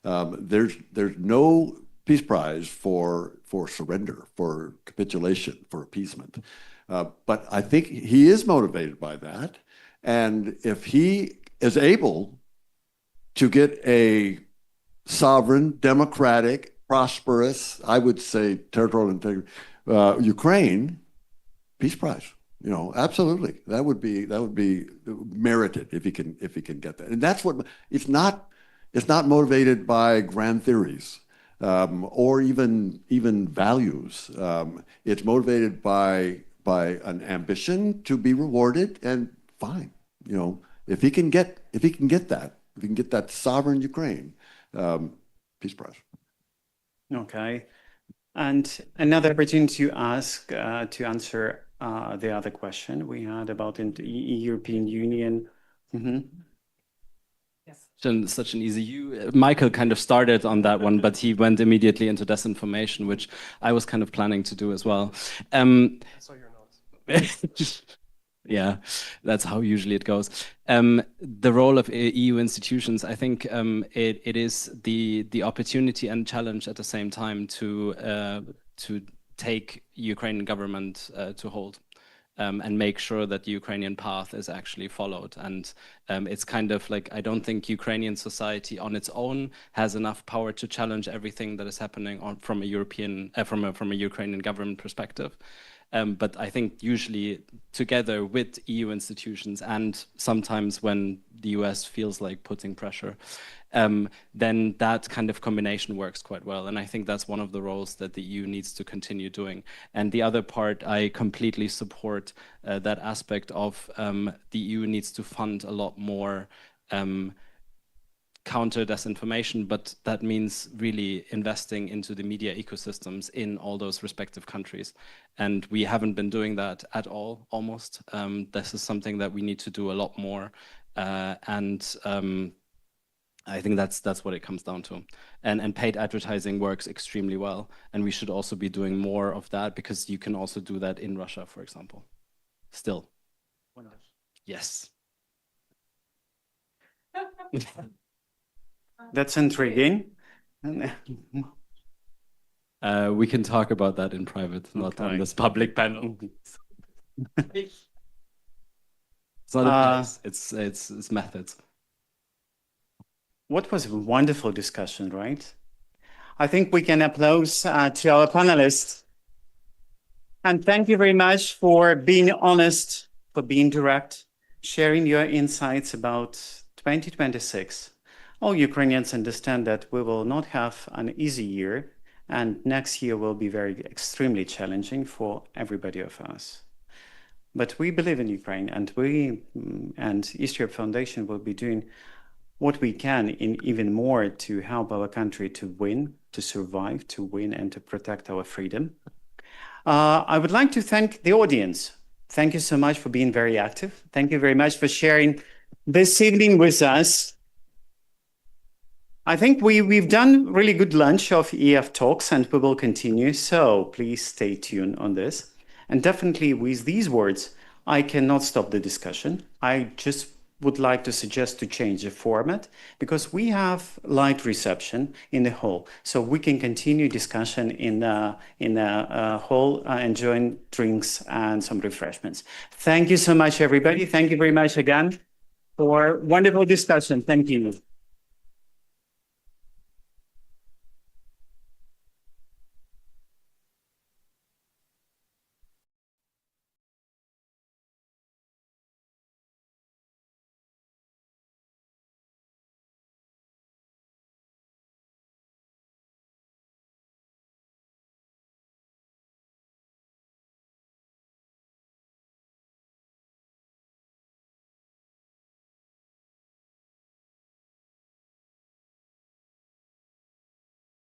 There's no peace prize for surrender, for capitulation, for appeasement. But I think he is motivated by that. And if he is able to get a sovereign, democratic, prosperous, I would say territorial integrity, Ukraine, peace prize. You know, absolutely. That would be merited if he can get that. And that's what it's not motivated by grand theories or even values. It's motivated by an ambition to be rewarded, and fine. You know, if he can get that sovereign Ukraine, peace prize. Okay. And another opportunity to ask to answer the other question we had about the European Union. Mm-hmm. Yes. Such an easy. Michael kind of started on that one, but he went immediately into disinformation, which I was kind of planning to do as well. I saw your notes. Yeah, that's how usually it goes. The role of EU institutions, I think it is the opportunity and challenge at the same time to take Ukrainian government to hold and make sure that the Ukrainian path is actually followed. And it's kind of like, I don't think Ukrainian society on its own has enough power to challenge everything that is happening from a Ukrainian government perspective. But I think usually together with EU institutions, and sometimes when the US feels like putting pressure, then that kind of combination works quite well. And I think that's one of the roles that the EU needs to continue doing. And the other part, I completely support that aspect of the EU needs to fund a lot more counter disinformation, but that means really investing into the media ecosystems in all those respective countries. And we haven't been doing that at all, almost. This is something that we need to do a lot more. I think that's what it comes down to. And paid advertising works extremely well. And we should also be doing more of that, because you can also do that in Russia, for example. Still. Yes. That's intriguing. We can talk about that in private, not on this public panel. It's not advice, it's methods. What was a wonderful discussion, right? I think we can applaud to our panelists. And thank you very much for being honest, for being direct, sharing your insights about 2026. All Ukrainians understand that we will not have an easy year, and next year will be extremely challenging for everybody of us. But we believe in Ukraine, and we and East Europe Foundation will be doing what we can in even more to help our country to win, to survive, to win, and to protect our freedom. I would like to thank the audience. Thank you so much for being very active. Thank you very much for sharing this evening with us. I think we've done really good lunch of EEF Talks, and we will continue. So please stay tuned on this. And definitely with these words, I cannot stop the discussion. I just would like to suggest to change the format, because we have light reception in the hall, so we can continue discussion in the hall, enjoying drinks and some refreshments. Thank you so much, everybody. Thank you very much again for wonderful discussion. Thank you.